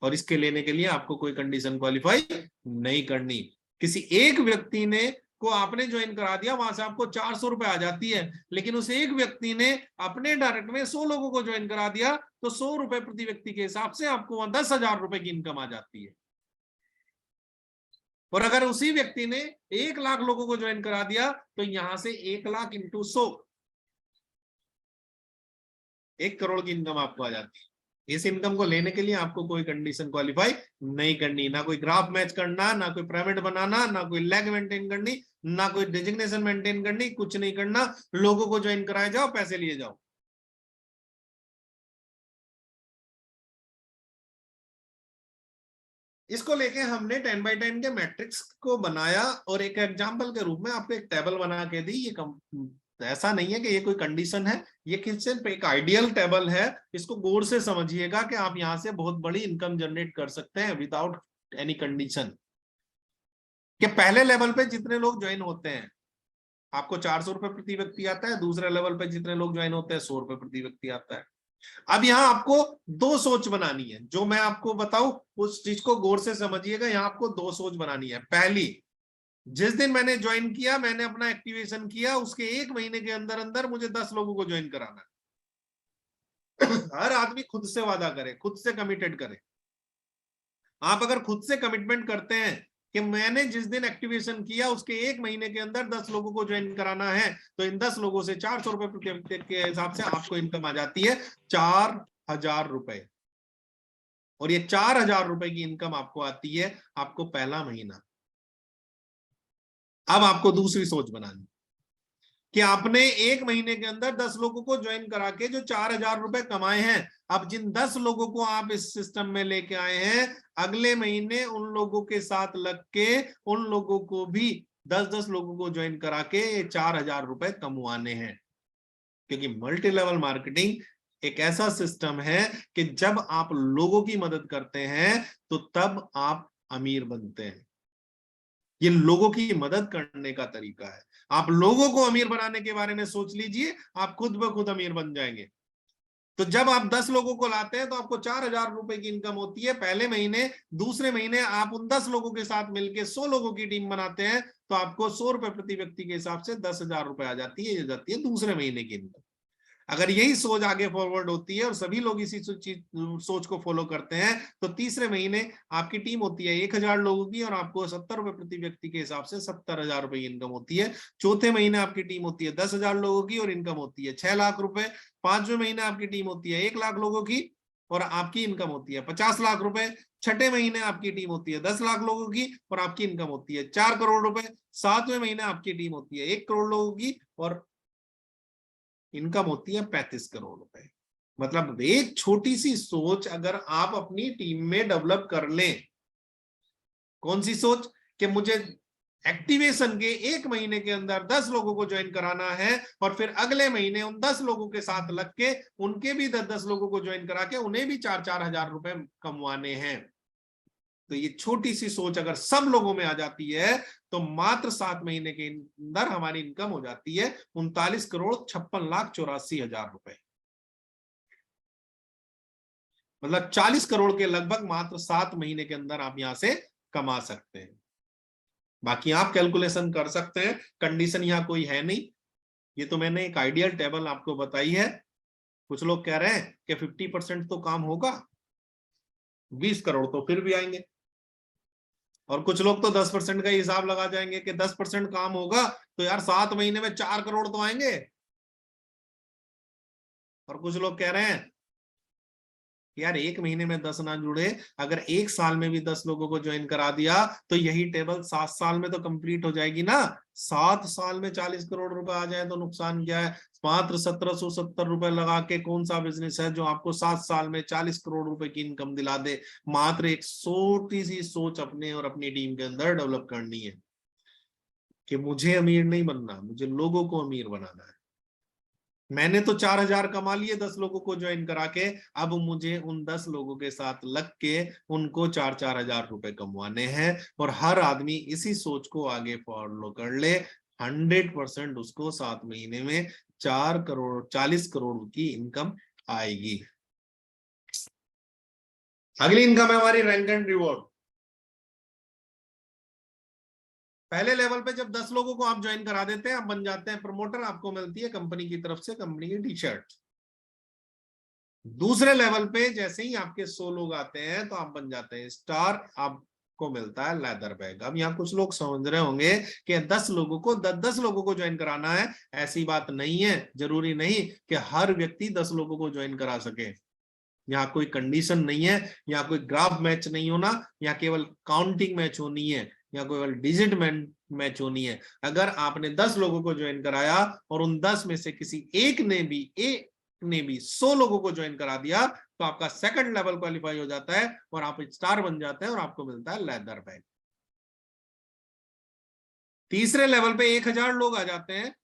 और इसके लेने के लिए आपको कोई कंडीशन क्वालिफाई नहीं करनी। किसी एक व्यक्ति ने को आपने ज्वाइन करा दिया, वहां से आपको 400 रुपए आ जाती है। लेकिन उस एक व्यक्ति ने अपने डायरेक्ट में 100 लोगों को ज्वाइन करा दिया, तो 100 रुपए प्रति व्यक्ति के हिसाब से आपको वहां 10,000 रुपए की इनकम आ जाती है। और अगर उसी व्यक्ति ने 1 लाख लोगों को ज्वाइन करा दिया, तो यहां से 1 लाख इंटू 100, 1 करोड़ की इनकम आपको आ जाती है। इस इनकम को लेने के लिए आपको कोई कंडीशन क्वालिफाई नहीं करनी, ना कोई ग्राफ मैच करना, ना कोई पिरामिड बनाना, ना कोई लेग मेंटेन करनी, ना कोई डेजिग्नेशन मेंटेन करनी, कुछ नहीं करना। लोगों को ज्वाइन कराए जाओ, पैसे लिए जाओ। इसको लेके हमने 10 बाई 10 के मैट्रिक्स को बनाया और एक एग्जाम्पल के रूप में आपको एक टेबल बना के दी। ऐसा नहीं है कि ये कोई कंडीशन है, ये सिर्फ एक आइडियल टेबल है। इसको गौर से समझिएगा कि आप यहां से बहुत बड़ी इनकम जनरेट कर सकते हैं विदाउट एनी कंडीशन। कि पहले लेवल पे जितने लोग ज्वाइन होते हैं आपको 400 रुपए प्रति व्यक्ति आता है, दूसरे लेवल पे जितने लोग ज्वाइन होते हैं 100 रुपए प्रति व्यक्ति आता है। अब यहां आपको 2 सोच बनानी है। जो मैं आपको बताऊं उस चीज को गौर से समझिएगा। यहां आपको 2 सोच बनानी है। पहली, जिस दिन मैंने ज्वाइन किया, मैंने अपना एक्टिवेशन किया, उसके 1 महीने के अंदर अंदर मुझे 10 लोगों को ज्वाइन कराना है। हर आदमी खुद से वादा करे, खुद से कमिटेड करे। आप अगर खुद से कमिटमेंट करते हैं कि मैंने जिस दिन एक्टिवेशन किया उसके 1 महीने के अंदर 10 लोगों को ज्वाइन कराना है, तो इन 10 लोगों से 400 रुपए प्रति व्यक्ति के हिसाब से आपको इनकम आ जाती है 4000 रुपए। और ये 4000 रुपए की इनकम आपको आती है आपको पहला महीना। अब आपको दूसरी सोच बनानी कि आपने 1 महीने के अंदर 10 लोगों को ज्वाइन करा के जो 4000 रुपए कमाए हैं, अब जिन 10 लोगों को आप इस सिस्टम में लेके आए हैं, अगले महीने उन लोगों के साथ लग के उन लोगों को भी 10-10 लोगों को ज्वाइन करा के 4000 रुपए कमवाने हैं। क्योंकि मल्टी लेवल मार्केटिंग एक ऐसा सिस्टम है कि जब आप लोगों की मदद करते हैं तो तब आप अमीर बनते हैं। ये लोगों की मदद करने का तरीका है। आप लोगों को अमीर बनाने के बारे में सोच लीजिए, आप खुद ब खुद अमीर बन जाएंगे। तो जब आप 10 लोगों को लाते हैं तो आपको 4000 रुपए की इनकम होती है पहले महीने। दूसरे महीने आप उन 10 लोगों के साथ मिलकर 100 लोगों की टीम बनाते हैं, तो आपको 100 रुपए प्रति व्यक्ति के हिसाब से 10,000 रुपए आ जाती है। ये जाती है दूसरे महीने की इनकम। अगर यही सोच आगे फॉरवर्ड होती है और सभी लोग इसी सोच को फॉलो करते हैं तो तीसरे महीने आपकी टीम होती है 1000 लोगों की और आपको 70 रुपए प्रति व्यक्ति के हिसाब से 70,000 रुपए इनकम होती है। चौथे महीने आपकी टीम होती है 10,000 लोगों की और इनकम होती है 6 लाख रुपए। पांचवें महीने आपकी टीम होती है 1 लाख लोगों की और आपकी इनकम होती है 50 लाख रुपए। छठे महीने आपकी टीम होती है 10 लाख लोगों की और आपकी इनकम होती है 4 करोड़ रुपए। सातवें महीने आपकी टीम होती है 1 करोड़ लोगों की और इनकम होती है 35 करोड़ रुपए। मतलब एक छोटी सी सोच अगर आप अपनी टीम में डेवलप कर लें, कौन सी सोच कि मुझे एक्टिवेशन के 1 महीने के अंदर 10 लोगों को ज्वाइन कराना है और फिर अगले महीने उन 10 लोगों के साथ लग के उनके भी 10-10 लोगों को ज्वाइन करा के उन्हें भी 4-4 हजार रुपए कमवाने हैं। तो ये छोटी सी सोच अगर सब लोगों में आ जाती है तो मात्र 7 महीने के अंदर हमारी इनकम हो जाती है 39,56,84,00,000 रुपए। मतलब 40 करोड़ के लगभग मात्र 7 महीने के अंदर आप यहां से कमा सकते हैं। बाकी आप कैलकुलेशन कर सकते हैं, कंडीशन यहां कोई है नहीं। ये तो मैंने एक आइडियल टेबल आपको बताई है। कुछ लोग कह रहे हैं कि 50% तो काम होगा, 20 करोड़ तो फिर भी आएंगे। और कुछ लोग तो 10% का हिसाब लगा जाएंगे कि 10% काम होगा तो यार 7 महीने में 4 करोड़ तो आएंगे। और कुछ लोग कह रहे हैं यार 1 महीने में 10 ना जुड़े, अगर 1 साल में भी 10 लोगों को ज्वाइन करा दिया तो यही टेबल 7 साल में तो कंप्लीट हो जाएगी ना। 7 साल में 40 करोड़ रुपए आ जाए तो नुकसान क्या है। मात्र 1770 रुपए लगा के कौन सा बिजनेस है जो आपको 7 साल में 40 करोड़ रुपए की इनकम दिला दे। मात्र एक छोटी सी सोच अपने और अपनी टीम के अंदर डेवलप करनी है कि मुझे अमीर नहीं बनना, मुझे लोगों को अमीर बनाना है। मैंने तो 4,000 कमा लिए 10 लोगों को ज्वाइन करा के, अब मुझे उन 10 लोगों के साथ लग के उनको 4-4 हजार रुपए कमवाने हैं। और हर आदमी इसी सोच को आगे फॉलो कर ले, 100% उसको 7 महीने में 4 करोड़ 40 करोड़ की इनकम आएगी। अगली इनकम है हमारी रैंक एंड रिवॉर्ड। पहले लेवल पे जब 10 लोगों को आप ज्वाइन करा देते हैं, आप बन जाते हैं प्रमोटर, आपको मिलती है कंपनी की तरफ से कंपनी की टी शर्ट। दूसरे लेवल पे जैसे ही आपके 100 लोग आते हैं तो आप बन जाते हैं स्टार, आपको मिलता है लेदर बैग। अब यहाँ कुछ लोग समझ रहे होंगे कि 10 लोगों को 10 लोगों को ज्वाइन कराना है। ऐसी बात नहीं है, जरूरी नहीं कि हर व्यक्ति 10 लोगों को ज्वाइन करा सके। यहाँ कोई कंडीशन नहीं है, यहाँ कोई ग्राफ मैच नहीं होना, यहाँ केवल काउंटिंग मैच होनी है, यहाँ केवल डिजिट मैच होनी है। अगर आपने 10 लोगों को ज्वाइन कराया और उन 10 में से किसी एक ने भी 100 लोगों को ज्वाइन करा दिया तो आपका सेकंड लेवल क्वालिफाई हो जाता है और आप स्टार बन जाते हैं और आपको मिलता है लेदर बैग। तीसरे लेवल पे 1000 लोग आ जाते हैं,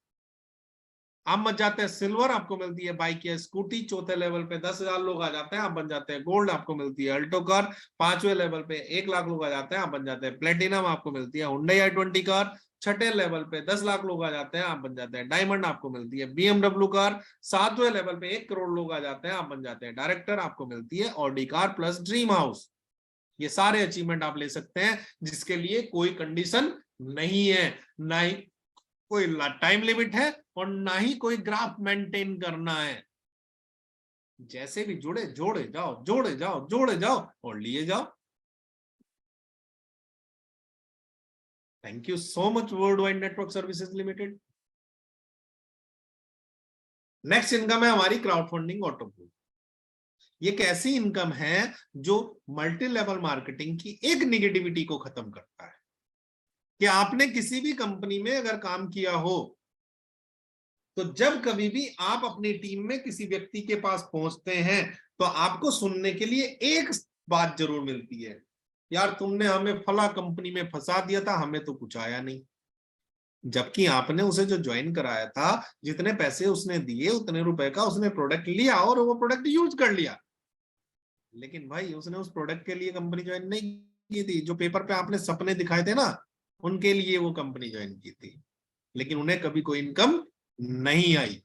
आप बन जाते हैं सिल्वर, आपको मिलती है बाइक या स्कूटी। चौथे लेवल पे 10,000 लोग आ जाते हैं, आप बन जाते हैं गोल्ड, आपको मिलती है अल्टो कार। पांचवें लेवल पे 1 लाख लोग आ जाते हैं, आप बन जाते हैं प्लेटिनम, आपको मिलती है हुंडई i20 कार। छठे लेवल पे 10 लाख लोग आ जाते हैं, आप बन जाते हैं डायमंड, आपको मिलती है BMW कार। सातवें लेवल पे 1 करोड़ लोग आ जाते हैं, आप बन जाते हैं डायरेक्टर, आपको मिलती है Audi car plus dream house. ये सारे अचीवमेंट आप ले सकते हैं जिसके लिए कोई कंडीशन नहीं है, ना ही कोई टाइम लिमिट है और ना ही कोई ग्राफ मेंटेन करना है। जैसे भी जुड़े जोड़े जाओ, जोड़े जाओ, जोड़े जाओ और लिए जाओ। Thank you so much world wide network services limited. Next income है हमारी क्राउड फंडिंग ऑटोपूल। ये एक ऐसी इनकम है जो मल्टी लेवल मार्केटिंग की एक निगेटिविटी को खत्म करता है कि आपने किसी भी कंपनी में अगर काम किया हो तो जब कभी भी आप अपनी टीम में किसी व्यक्ति के पास पहुंचते हैं तो आपको सुनने के लिए एक बात जरूर मिलती है, यार तुमने हमें फला कंपनी में फंसा दिया था, हमें तो कुछ आया नहीं। जबकि आपने उसे जो ज्वाइन कराया था, जितने पैसे उसने दिए उतने रुपए का उसने प्रोडक्ट लिया और वो प्रोडक्ट यूज कर लिया। लेकिन भाई उसने उस प्रोडक्ट के लिए कंपनी ज्वाइन नहीं की थी। जो पेपर पे आपने सपने दिखाए थे ना, उनके लिए वो कंपनी ज्वाइन की थी, लेकिन उन्हें कभी कोई इनकम नहीं आई।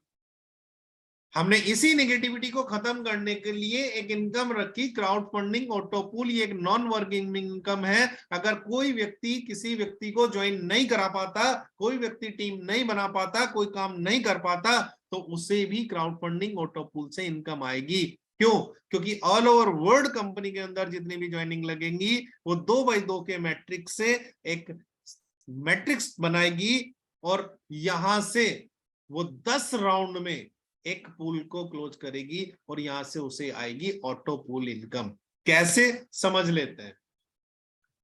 हमने इसी नेगेटिविटी को खत्म करने के लिए एक इनकम रखी, क्राउड फंडिंग ऑटो पूल। ये एक नॉन वर्किंग इनकम है। अगर कोई व्यक्ति किसी व्यक्ति को ज्वाइन नहीं करा पाता, कोई व्यक्ति टीम नहीं बना पाता, कोई काम नहीं कर पाता, तो उसे भी क्राउड फंडिंग ऑटो पूल से इनकम आएगी। क्यों? क्योंकि ऑल ओवर वर्ल्ड कंपनी के अंदर जितनी भी ज्वाइनिंग लगेंगी वो 2x2 के मैट्रिक्स से एक मैट्रिक्स बनाएगी और यहां से वो 10 राउंड में एक पूल को क्लोज करेगी और यहां से उसे आएगी ऑटो पूल इनकम। कैसे, समझ लेते हैं।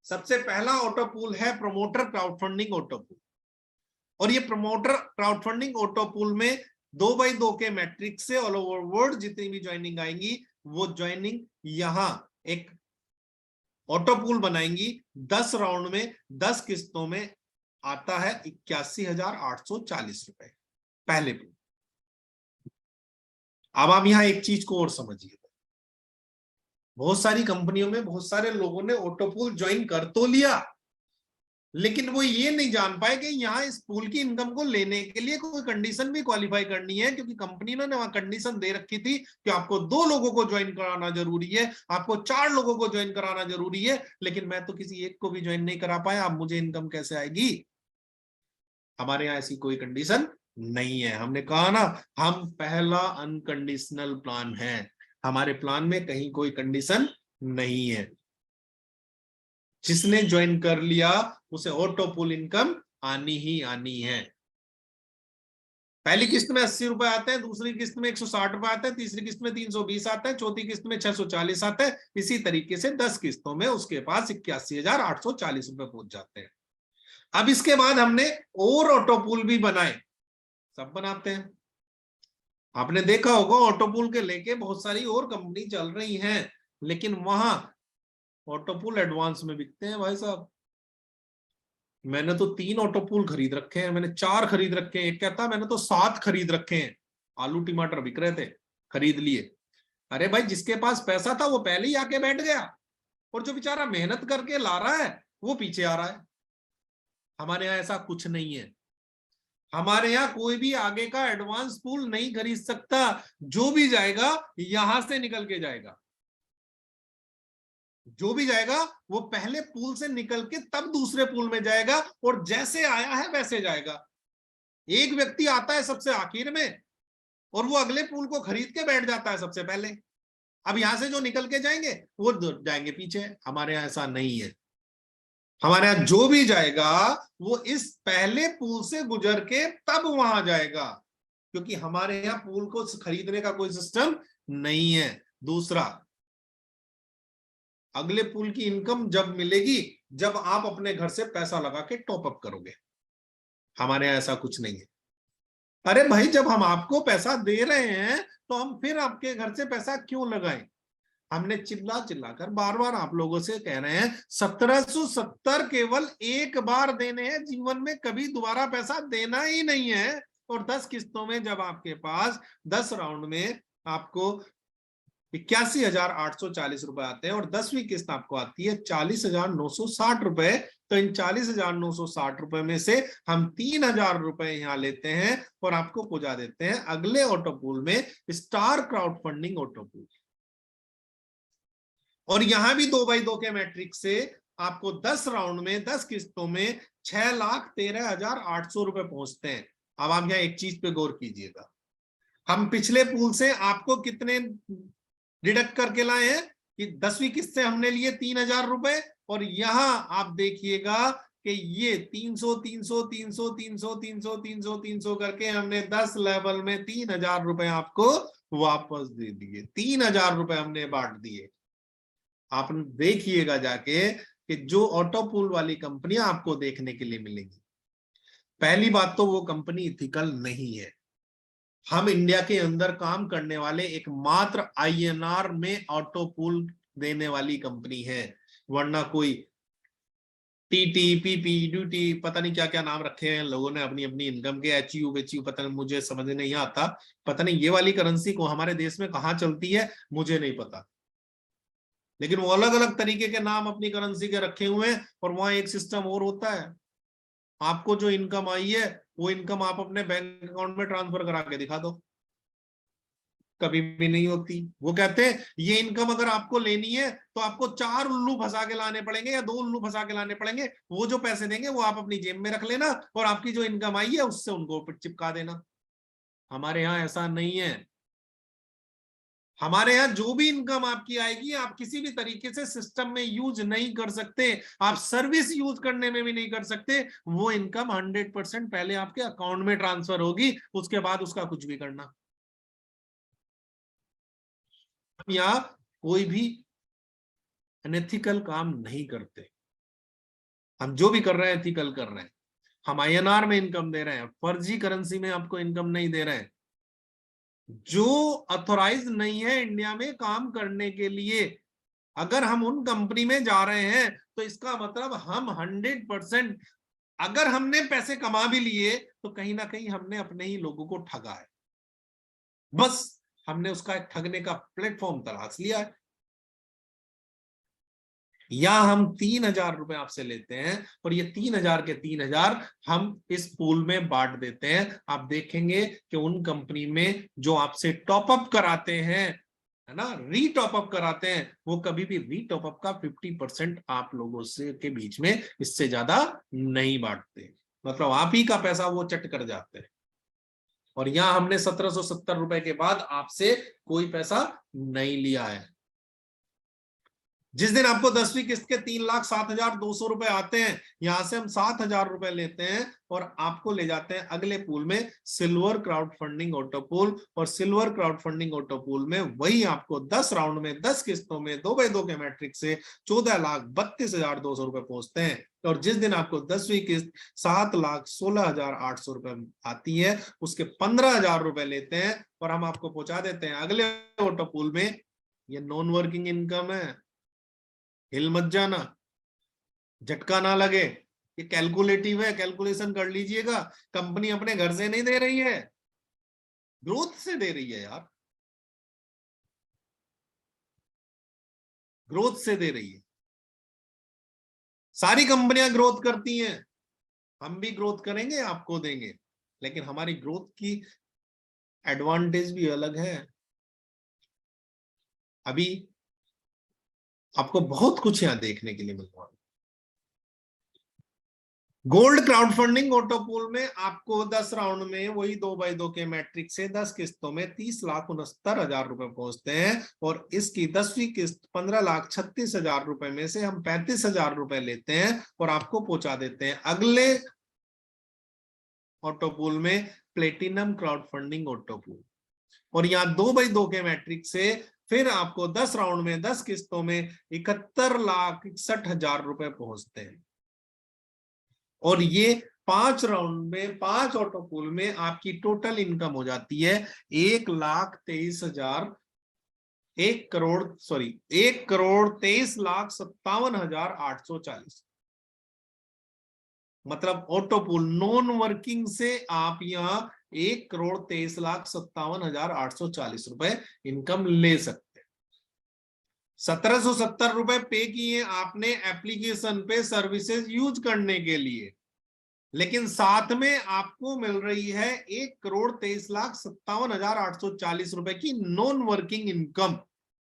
सबसे पहला ऑटो पूल है promoter crowd funding auto pool. और ये promoter crowd funding auto pool में 2x2 के मैट्रिक्स से ऑल ओवर वर्ल्ड जितनी भी ज्वाइनिंग आएंगी वो ज्वाइनिंग यहां एक ऑटो पूल बनाएंगी। 10 राउंड में 10 किस्तों में आता है 81,840 रुपए पहले पूल। अब आप यहां एक चीज को और समझिए, बहुत सारी कंपनियों में बहुत सारे लोगों ने ऑटो पूल ज्वाइन कर तो लिया, लेकिन वो ये नहीं जान पाए कि यहाँ इस पूल की इनकम को लेने के लिए कोई कंडीशन भी क्वालिफाई करनी है। क्योंकि कंपनी ने वहां कंडीशन दे रखी थी कि आपको 2 लोगों को ज्वाइन कराना जरूरी है, आपको 4 लोगों को ज्वाइन कराना जरूरी है, लेकिन मैं तो किसी एक को भी ज्वाइन नहीं करा पाया, अब मुझे इनकम कैसे आएगी? हमारे यहाँ ऐसी कोई कंडीशन नहीं है। हमने कहा ना, हम पहला अनकंडीशनल प्लान है, हमारे प्लान में कहीं कोई कंडीशन नहीं है। जिसने ज्वाइन कर लिया उसे ऑटो पूल इनकम आनी ही आनी है। पहली किस्त में 80 रुपए आते हैं, दूसरी किस्त में 160 रुपए आते हैं, तीसरी किस्त में 320 आता है, चौथी किस्त में 640 आता है। इसी तरीके से 10 किस्तों में उसके पास 81,840 रुपए पहुंच जाते हैं। अब इसके बाद हमने और ऑटो पूल भी बनाए, सब बनाते हैं। आपने देखा होगा ऑटो पूल के लेके बहुत सारी और कंपनी चल रही हैं, लेकिन वहां ऑटो पूल एडवांस में बिकते हैं भाई साहब। मैंने तो 3 ऑटो पूल खरीद रखे हैं, मैंने 4 खरीद रखे हैं, एक कहता मैंने तो 7 खरीद रखे हैं। आलू टमाटर बिक रहे थे, खरीद लिए। अरे भाई, जिसके पास पैसा था वो पहले ही आके बैठ गया, और जो बेचारा मेहनत करके ला रहा है वो पीछे आ रहा है। हमारे यहाँ ऐसा कुछ नहीं है। हमारे यहाँ कोई भी आगे का एडवांस पूल नहीं खरीद सकता। जो भी जाएगा यहां से निकल के जाएगा, जो भी जाएगा वो पहले पूल से निकल के तब दूसरे पूल में जाएगा, और जैसे आया है वैसे जाएगा। एक व्यक्ति आता है सबसे आखिर में और वो अगले पूल को खरीद के बैठ जाता है सबसे पहले। अब यहां से जो निकल के जाएंगे वो जाएंगे पीछे। हमारे यहाँ ऐसा नहीं है। हमारे यहाँ जो भी जाएगा वो इस पहले पूल से गुजर के तब वहां जाएगा, क्योंकि हमारे यहाँ पूल को खरीदने का कोई सिस्टम नहीं है। दूसरा, अगले पूल की इनकम जब मिलेगी जब आप अपने घर से पैसा लगा के टॉप अप करोगे। हमारे यहाँ ऐसा कुछ नहीं है। अरे भाई, जब हम आपको पैसा दे रहे हैं तो हम फिर आपके घर से पैसा क्यों लगाएं? हमने चिल्ला चिल्ला कर बार बार आप लोगों से कह रहे हैं 1770 केवल एक बार देने हैं जीवन में, कभी दोबारा पैसा देना ही नहीं है। और 10 किस्तों में जब आपके पास 10 राउंड में आपको 81,840 रुपए आते हैं और 10वीं किस्त आपको आती है 40,960 रुपए, तो इन 40,960 रुपए में से हम 3,000 रुपए यहां लेते हैं और आपको पहुंचा देते हैं अगले ऑटो पूल में, star crowd funding auto pool. और यहां भी 2x2 के मैट्रिक्स से आपको 10 राउंड में 10 किस्तों में 6,13,800 रुपए पहुंचते हैं। अब आप यहां एक चीज पे गौर कीजिएगा, हम पिछले पूल से आपको कितने डिडक्ट करके लाए हैं कि 10वीं किस्त से हमने लिए 3,000 रुपए, और यहां आप देखिएगा कि ये 300 300 300 300 300 300 300 करके हमने 10 लेवल में 3,000 रुपए आपको वापस दे दिए। 3,000 रुपए हमने बांट दिए। आप देखिएगा जाके कि जो ऑटो पूल वाली कंपनियां आपको देखने के लिए मिलेंगी, पहली बात तो वो कंपनी इथिकल नहीं है। हम इंडिया के अंदर काम करने वाले एकमात्र INR में ऑटो पूल देने वाली कंपनी है, वरना कोई TT PP ड्यूटी पता नहीं क्या क्या नाम रखे हैं लोगों ने अपनी अपनी इनकम के, HU पता नहीं, मुझे समझ नहीं आता। पता नहीं ये वाली करेंसी को हमारे देश में कहाँ चलती है मुझे नहीं पता, लेकिन वो अलग अलग तरीके के नाम अपनी करेंसी के रखे हुए हैं। और वहां एक सिस्टम और होता है, आपको जो इनकम आई है वो इनकम आप अपने बैंक अकाउंट में ट्रांसफर करा के दिखा दो। कभी भी नहीं होती। वो कहते हैं ये इनकम अगर आपको लेनी है तो आपको 4 उल्लू फंसा के लाने पड़ेंगे या 2 उल्लू फंसा के लाने पड़ेंगे, वो जो पैसे देंगे वो आप अपनी जेब में रख लेना और आपकी जो इनकम आई है उससे उनको चिपका देना। हमारे यहाँ ऐसा नहीं है। हमारे यहाँ जो भी इनकम आपकी आएगी आप किसी भी तरीके से सिस्टम में यूज नहीं कर सकते, आप सर्विस यूज करने में भी नहीं कर सकते। वो इनकम 100% पहले आपके अकाउंट में ट्रांसफर होगी, उसके बाद उसका कुछ भी करना। यहाँ कोई भी अनएथिकल काम नहीं करते। हम जो भी कर रहे हैं एथिकल कर रहे हैं। हम आईएनआर में इनकम दे रहे हैं, फर्जी करेंसी में आपको इनकम नहीं दे रहे हैं। जो अथोराइज नहीं है इंडिया में काम करने के लिए, अगर हम उन कंपनी में जा रहे हैं तो इसका मतलब हम 100%, अगर हमने पैसे कमा भी लिए तो कहीं ना कहीं हमने अपने ही लोगों को ठगा है। बस हमने उसका एक ठगने का प्लेटफॉर्म तलाश लिया है। या हम 3,000 रुपए आपसे लेते हैं और ये 3,000 के 3,000 हम इस पूल में बांट देते हैं। आप देखेंगे कि उन कंपनी में जो आपसे टॉपअप कराते हैं, है ना, रीटॉपअप कराते हैं, वो कभी भी रीटॉपअप का 50% आप लोगों से के बीच में इससे ज्यादा नहीं बांटते। मतलब आप ही का पैसा वो चट कर जाते हैं। और यहां हमने 1,770 रुपए के बाद आपसे कोई पैसा नहीं लिया है। जिस दिन आपको 10वीं किस्त के 3,07,200 रुपए आते हैं, यहां से हम 7,000 रुपए लेते हैं और आपको ले जाते हैं अगले पूल में, silver crowd funding auto pool. और silver crowd funding auto pool में वही आपको 10 राउंड में 10 किस्तों में 2x2 के मैट्रिक से 14,32,200 रुपए पहुंचते हैं। और जिस दिन आपको 10वीं किस्त 7,16,800 रुपए आती है, उसके 15,000 रुपए लेते हैं और हम आपको पहुंचा देते हैं अगले ऑटो पूल में। ये नॉन वर्किंग इनकम है, हिल मत जाना, झटका ना लगे, ये कैलकुलेटिव है, कैलकुलेशन कर लीजिएगा। कंपनी अपने घर से नहीं दे रही है, ग्रोथ से दे रही है यार, ग्रोथ से दे रही है। सारी कंपनियां ग्रोथ करती हैं, हम भी ग्रोथ करेंगे, आपको देंगे, लेकिन हमारी ग्रोथ की एडवांटेज भी अलग है। अभी आपको बहुत कुछ यहां देखने के लिए मिल रहा है। Gold crowd funding auto pool में आपको 10 राउंड में वही 2x2 के मैट्रिक से 10 किस्तों में 30,69,000 रुपए पहुंचते हैं। और इसकी 10वीं किस्त 15,36,000 रुपए में से हम 35,000 रुपए लेते हैं और आपको पहुंचा देते हैं अगले ऑटो पूल में, platinum crowd funding auto pool. और यहाँ 2x2 के मैट्रिक से फिर आपको 10 राउंड में 10 किस्तों में 71,61,000 रुपए पहुंचते हैं। और ये 5 राउंड में 5 ऑटो पूल में आपकी टोटल इनकम हो जाती है 1,23,000, 1,23,57,840। मतलब ऑटो पूल नॉन वर्किंग से आप यहाँ 1,23,57,840 रुपए इनकम ले सकते हैं। 1,770 रुपए पे किए आपने एप्लीकेशन पे सर्विसेज यूज करने के लिए, लेकिन साथ में आपको मिल रही है 1,23,57,840 रुपए की नॉन वर्किंग इनकम।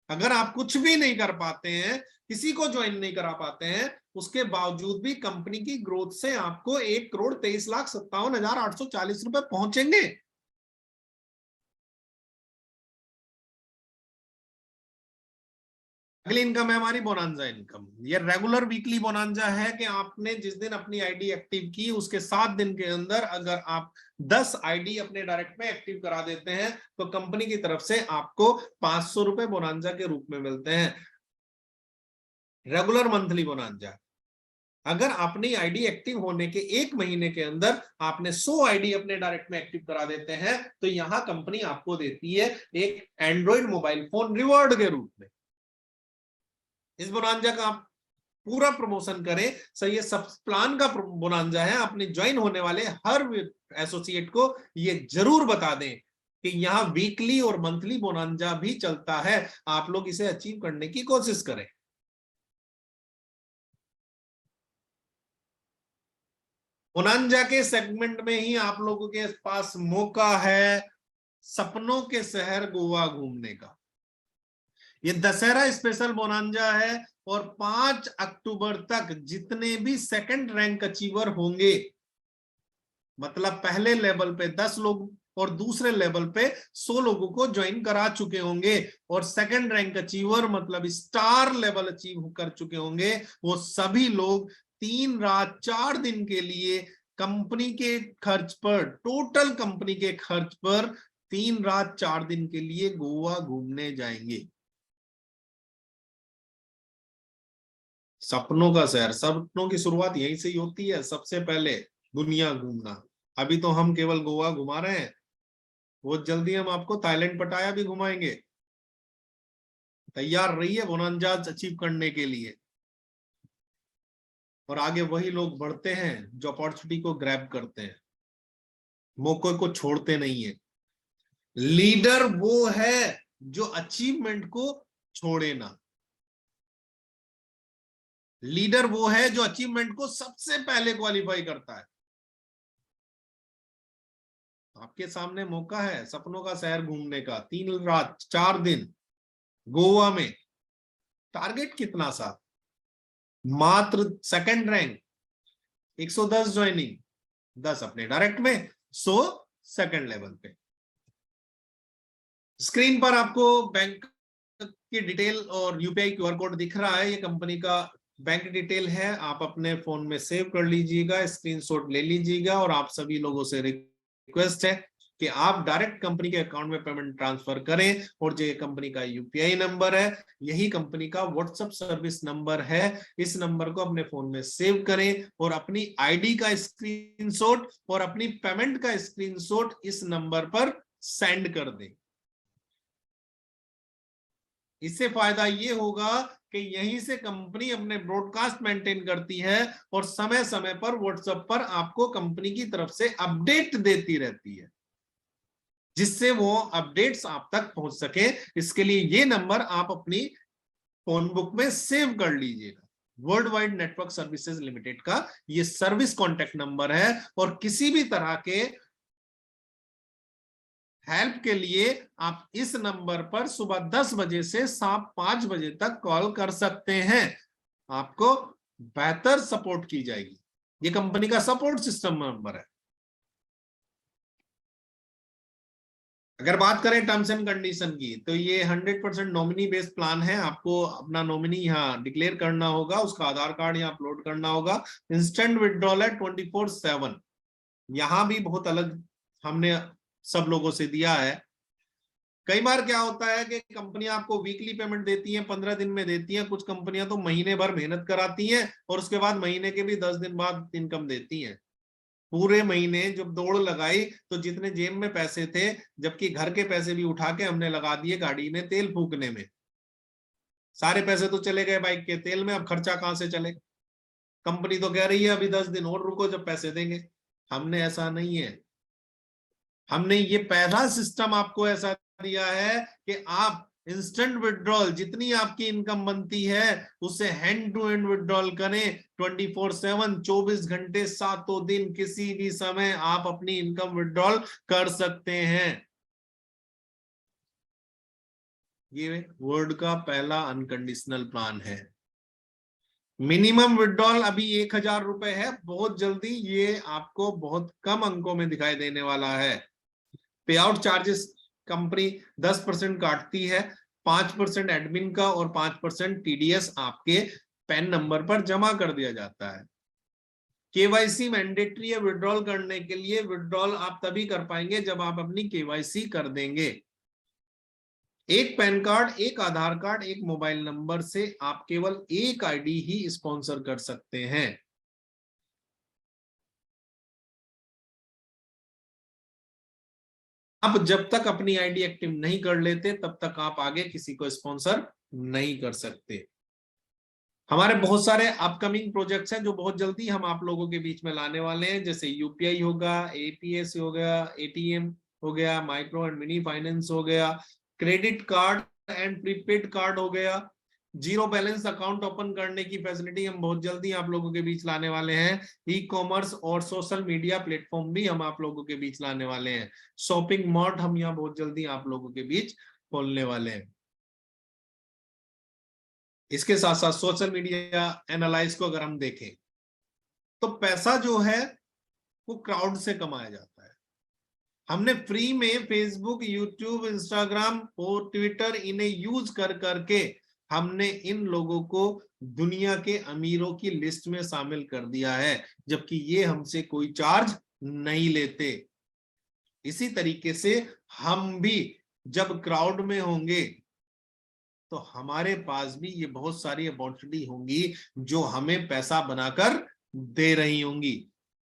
अगर आप कुछ भी नहीं कर पाते हैं, किसी को ज्वाइन नहीं करा पाते हैं, उसके बावजूद भी कंपनी की ग्रोथ से आपको 1,23,57,840 रुपए पहुंचेंगे। अगली इनकम है हमारी बोनांजा इनकम। ये रेगुलर वीकली बोनांजा है कि आपने जिस दिन अपनी आईडी एक्टिव की उसके 7 दिन के अंदर अगर आप 10 आईडी अपने डायरेक्ट में एक्टिव करा देते हैं तो कंपनी की तरफ से आपको 500 रुपए बोनांजा के रूप में मिलते हैं। Regular monthly bonanza. अगर अपनी आईडी एक्टिव होने के 1 महीने के अंदर आपने 100 आईडी अपने डायरेक्ट में एक्टिव करा देते हैं तो यहां कंपनी आपको देती है एक एंड्रॉइड मोबाइल फोन रिवॉर्ड के रूप में। इस बोनांजा का आप पूरा प्रमोशन करें। सर ये सब प्लान का बोनांजा है, अपने ज्वाइन होने वाले हर एसोसिएट को ये जरूर बता दें कि यहाँ वीकली और मंथली बोनांजा भी चलता है, आप लोग इसे अचीव करने की कोशिश करें। बोनांजा के सेगमेंट में ही आप लोगों के पास मौका है सपनों के शहर गोवा घूमने का। ये दशहरा स्पेशल बोनांजा है और 5 अक्टूबर तक जितने भी सेकंड रैंक अचीवर होंगे, मतलब पहले लेवल पे 10 लोग और दूसरे लेवल पे 100 लोगों को ज्वाइन करा चुके होंगे, और सेकंड रैंक अचीवर मतलब स्टार लेवल अचीव कर चुके होंगे, वो सभी लोग 3 रात 4 दिन के लिए कंपनी के खर्च पर, टोटल कंपनी के खर्च पर 3 रात 4 दिन के लिए गोवा घूमने जाएंगे। सपनों का शहर, सपनों की शुरुआत यहीं से ही होती है, सबसे पहले दुनिया घूमना। अभी तो हम केवल गोवा घुमा रहे हैं, बहुत जल्दी हम आपको थाईलैंड पटाया भी घुमाएंगे। तैयार रहिए बोनांजा अचीव करने के लिए। और आगे वही लोग बढ़ते हैं जो अपॉर्चुनिटी को ग्रैब करते हैं, मौके को छोड़ते नहीं है। लीडर वो है जो अचीवमेंट को छोड़े ना। लीडर वो है जो अचीवमेंट को सबसे पहले क्वालिफाई करता है। आपके सामने मौका है सपनों का शहर घूमने का, 3 रात 4 दिन गोवा में। टारगेट कितना सा, मात्र सेकंड रैंक, 110 ज्वाइनिंग, 10 अपने डायरेक्ट में, 100 सेकंड लेवल पे। स्क्रीन पर आपको बैंक की डिटेल और यूपीआई क्यूआर कोड दिख रहा है, ये कंपनी का बैंक डिटेल है। आप अपने फोन में सेव कर लीजिएगा, स्क्रीनशॉट ले लीजिएगा, और आप सभी लोगों से रिक्वेस्ट है कि आप डायरेक्ट कंपनी के अकाउंट में पेमेंट ट्रांसफर करें। और जो ये कंपनी का यूपीआई नंबर है, यही कंपनी का व्हाट्सएप सर्विस नंबर है। इस नंबर को अपने फोन में सेव करें और अपनी आईडी का स्क्रीनशॉट और अपनी पेमेंट का स्क्रीनशॉट इस नंबर पर सेंड कर दें। इससे फायदा ये होगा कि यहीं से कंपनी अपने ब्रॉडकास्ट मेंटेन करती है और समय समय पर व्हाट्सएप पर आपको कंपनी की तरफ से अपडेट देती रहती है, जिससे वो अपडेट्स आप तक पहुंच सके। इसके लिए ये नंबर आप अपनी फोन बुक में सेव कर लीजिएगा। World wide network services limited का ये सर्विस कॉन्टेक्ट नंबर है, और किसी भी तरह के हेल्प के लिए आप इस नंबर पर सुबह 10 बजे से शाम 5 बजे तक कॉल कर सकते हैं। आपको बेहतर सपोर्ट की जाएगी। ये कंपनी का सपोर्ट सिस्टम नंबर है। अगर बात करें टर्म्स एंड कंडीशन की, तो ये 100% नॉमिनी बेस्ड प्लान है। आपको अपना नॉमिनी यहाँ डिक्लेयर करना होगा, उसका आधार कार्ड यहाँ अपलोड करना होगा। इंस्टेंट विड्रॉल है 24/7। यहाँ भी बहुत अलग हमने सब लोगों से दिया है। कई बार क्या होता है कि कंपनियां आपको वीकली पेमेंट देती हैं, 15 दिन में देती हैं, कुछ कंपनियां तो महीने भर मेहनत कराती हैं और उसके बाद महीने के भी 10 दिन बाद इनकम देती हैं। पूरे महीने जब दौड़ लगाई तो जितने जेब में पैसे थे, जबकि घर के पैसे भी उठा के हमने लगा दिए गाड़ी में तेल फूकने में, सारे पैसे तो चले गए बाइक के तेल में, अब खर्चा कहां से चले। कंपनी तो कह रही है अभी 10 दिन और रुको जब पैसे देंगे। हमने ऐसा नहीं है, हमने ये पहला सिस्टम आपको ऐसा दिया है कि आप इंस्टेंट विड्रॉल जितनी आपकी इनकम बनती है उसे हैंड टू हैंड विड्रॉल करें। 24/7 24 घंटे 7 दिन किसी भी समय आप अपनी इनकम विड्रॉल कर सकते हैं। ये वर्ल्ड का पहला अनकंडीशनल प्लान है। मिनिमम विड्रॉल अभी 1000 रुपए है, बहुत जल्दी ये आपको बहुत कम अंकों में दिखाई देने वाला है। पे आउट चार्जेस कंपनी 10% काटती है, 5% एडमिन का और 5% टीडीएस आपके पैन नंबर पर जमा कर दिया जाता है। केवाईसी मैंडेटरी है विड्रॉल करने के लिए। विड्रॉल आप तभी कर पाएंगे जब आप अपनी केवाईसी कर देंगे। एक पैन कार्ड, एक आधार कार्ड, एक मोबाइल नंबर से आप केवल एक आईडी ही स्पॉन्सर कर सकते हैं। आप जब तक अपनी आईडी एक्टिव नहीं कर लेते तब तक आप आगे किसी को स्पॉन्सर नहीं कर सकते। हमारे बहुत सारे अपकमिंग प्रोजेक्ट्स हैं जो बहुत जल्दी हम आप लोगों के बीच में लाने वाले हैं, जैसे यूपीआई होगा, एपीएस हो गया, एटीएम हो गया, माइक्रो एंड मिनी फाइनेंस हो गया, credit card and prepaid card हो गया, जीरो बैलेंस अकाउंट ओपन करने की फैसिलिटी हम बहुत जल्दी आप लोगों के बीच लाने वाले हैं। ई कॉमर्स और सोशल मीडिया प्लेटफॉर्म भी हम आप लोगों के बीच लाने वाले हैं। शॉपिंग मॉल हम यहाँ बहुत जल्दी आप लोगों के बीच खोलने वाले हैं। इसके साथ साथ सोशल मीडिया एनालाइज को अगर हम देखें तो पैसा जो है वो क्राउड से कमाया जाता है। हमने फ्री में फेसबुक, यूट्यूब, इंस्टाग्राम और ट्विटर इन्हें यूज कर करके हमने इन लोगों को दुनिया के अमीरों की लिस्ट में शामिल कर दिया है, जबकि ये हमसे कोई चार्ज नहीं लेते। इसी तरीके से हम भी जब क्राउड में होंगे तो हमारे पास भी ये बहुत सारी अपॉर्चुनिटी होंगी जो हमें पैसा बनाकर दे रही होंगी।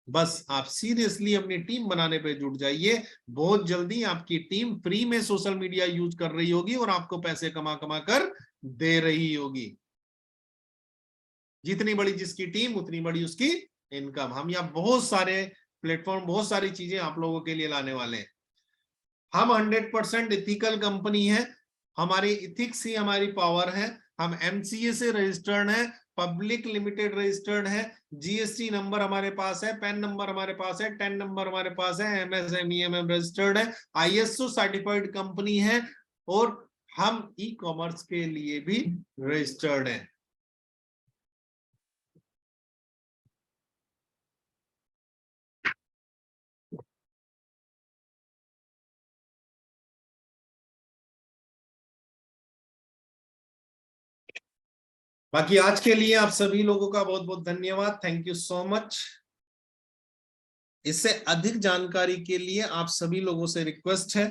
बस आप सीरियसली अपनी टीम बनाने पे जुट जाइए। बहुत जल्दी आपकी टीम फ्री में सोशल मीडिया यूज कर रही होगी और आपको पैसे कमा कमा कर दे रही होगी। जितनी बड़ी जिसकी टीम उतनी बड़ी उसकी इनकम। हम यहाँ बहुत सारे प्लेटफॉर्म, बहुत सारी चीजें आप लोगों के लिए लाने वाले हैं। हम 100% इथिकल कंपनी है। हमारी इथिक्स ही हमारी पावर है। हम एमसीए से रजिस्टर्ड है, पब्लिक लिमिटेड रजिस्टर्ड है, जीएसटी नंबर हमारे पास है, पैन नंबर हमारे पास है, 10 नंबर हमारे पास है, एमएसएमईएमएम रजिस्टर्ड है, आईएसओ सर्टिफाइड कंपनी है और हम ई कॉमर्स के लिए भी रजिस्टर्ड है। बाकी आज के लिए आप सभी लोगों का बहुत बहुत धन्यवाद। Thank you so much. इससे अधिक जानकारी के लिए आप सभी लोगों से रिक्वेस्ट है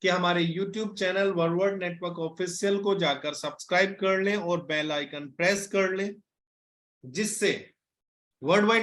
कि हमारे YouTube channel world network official को जाकर सब्सक्राइब कर लें और बेल आइकन प्रेस कर लें, जिससे वर्ल्ड वाइड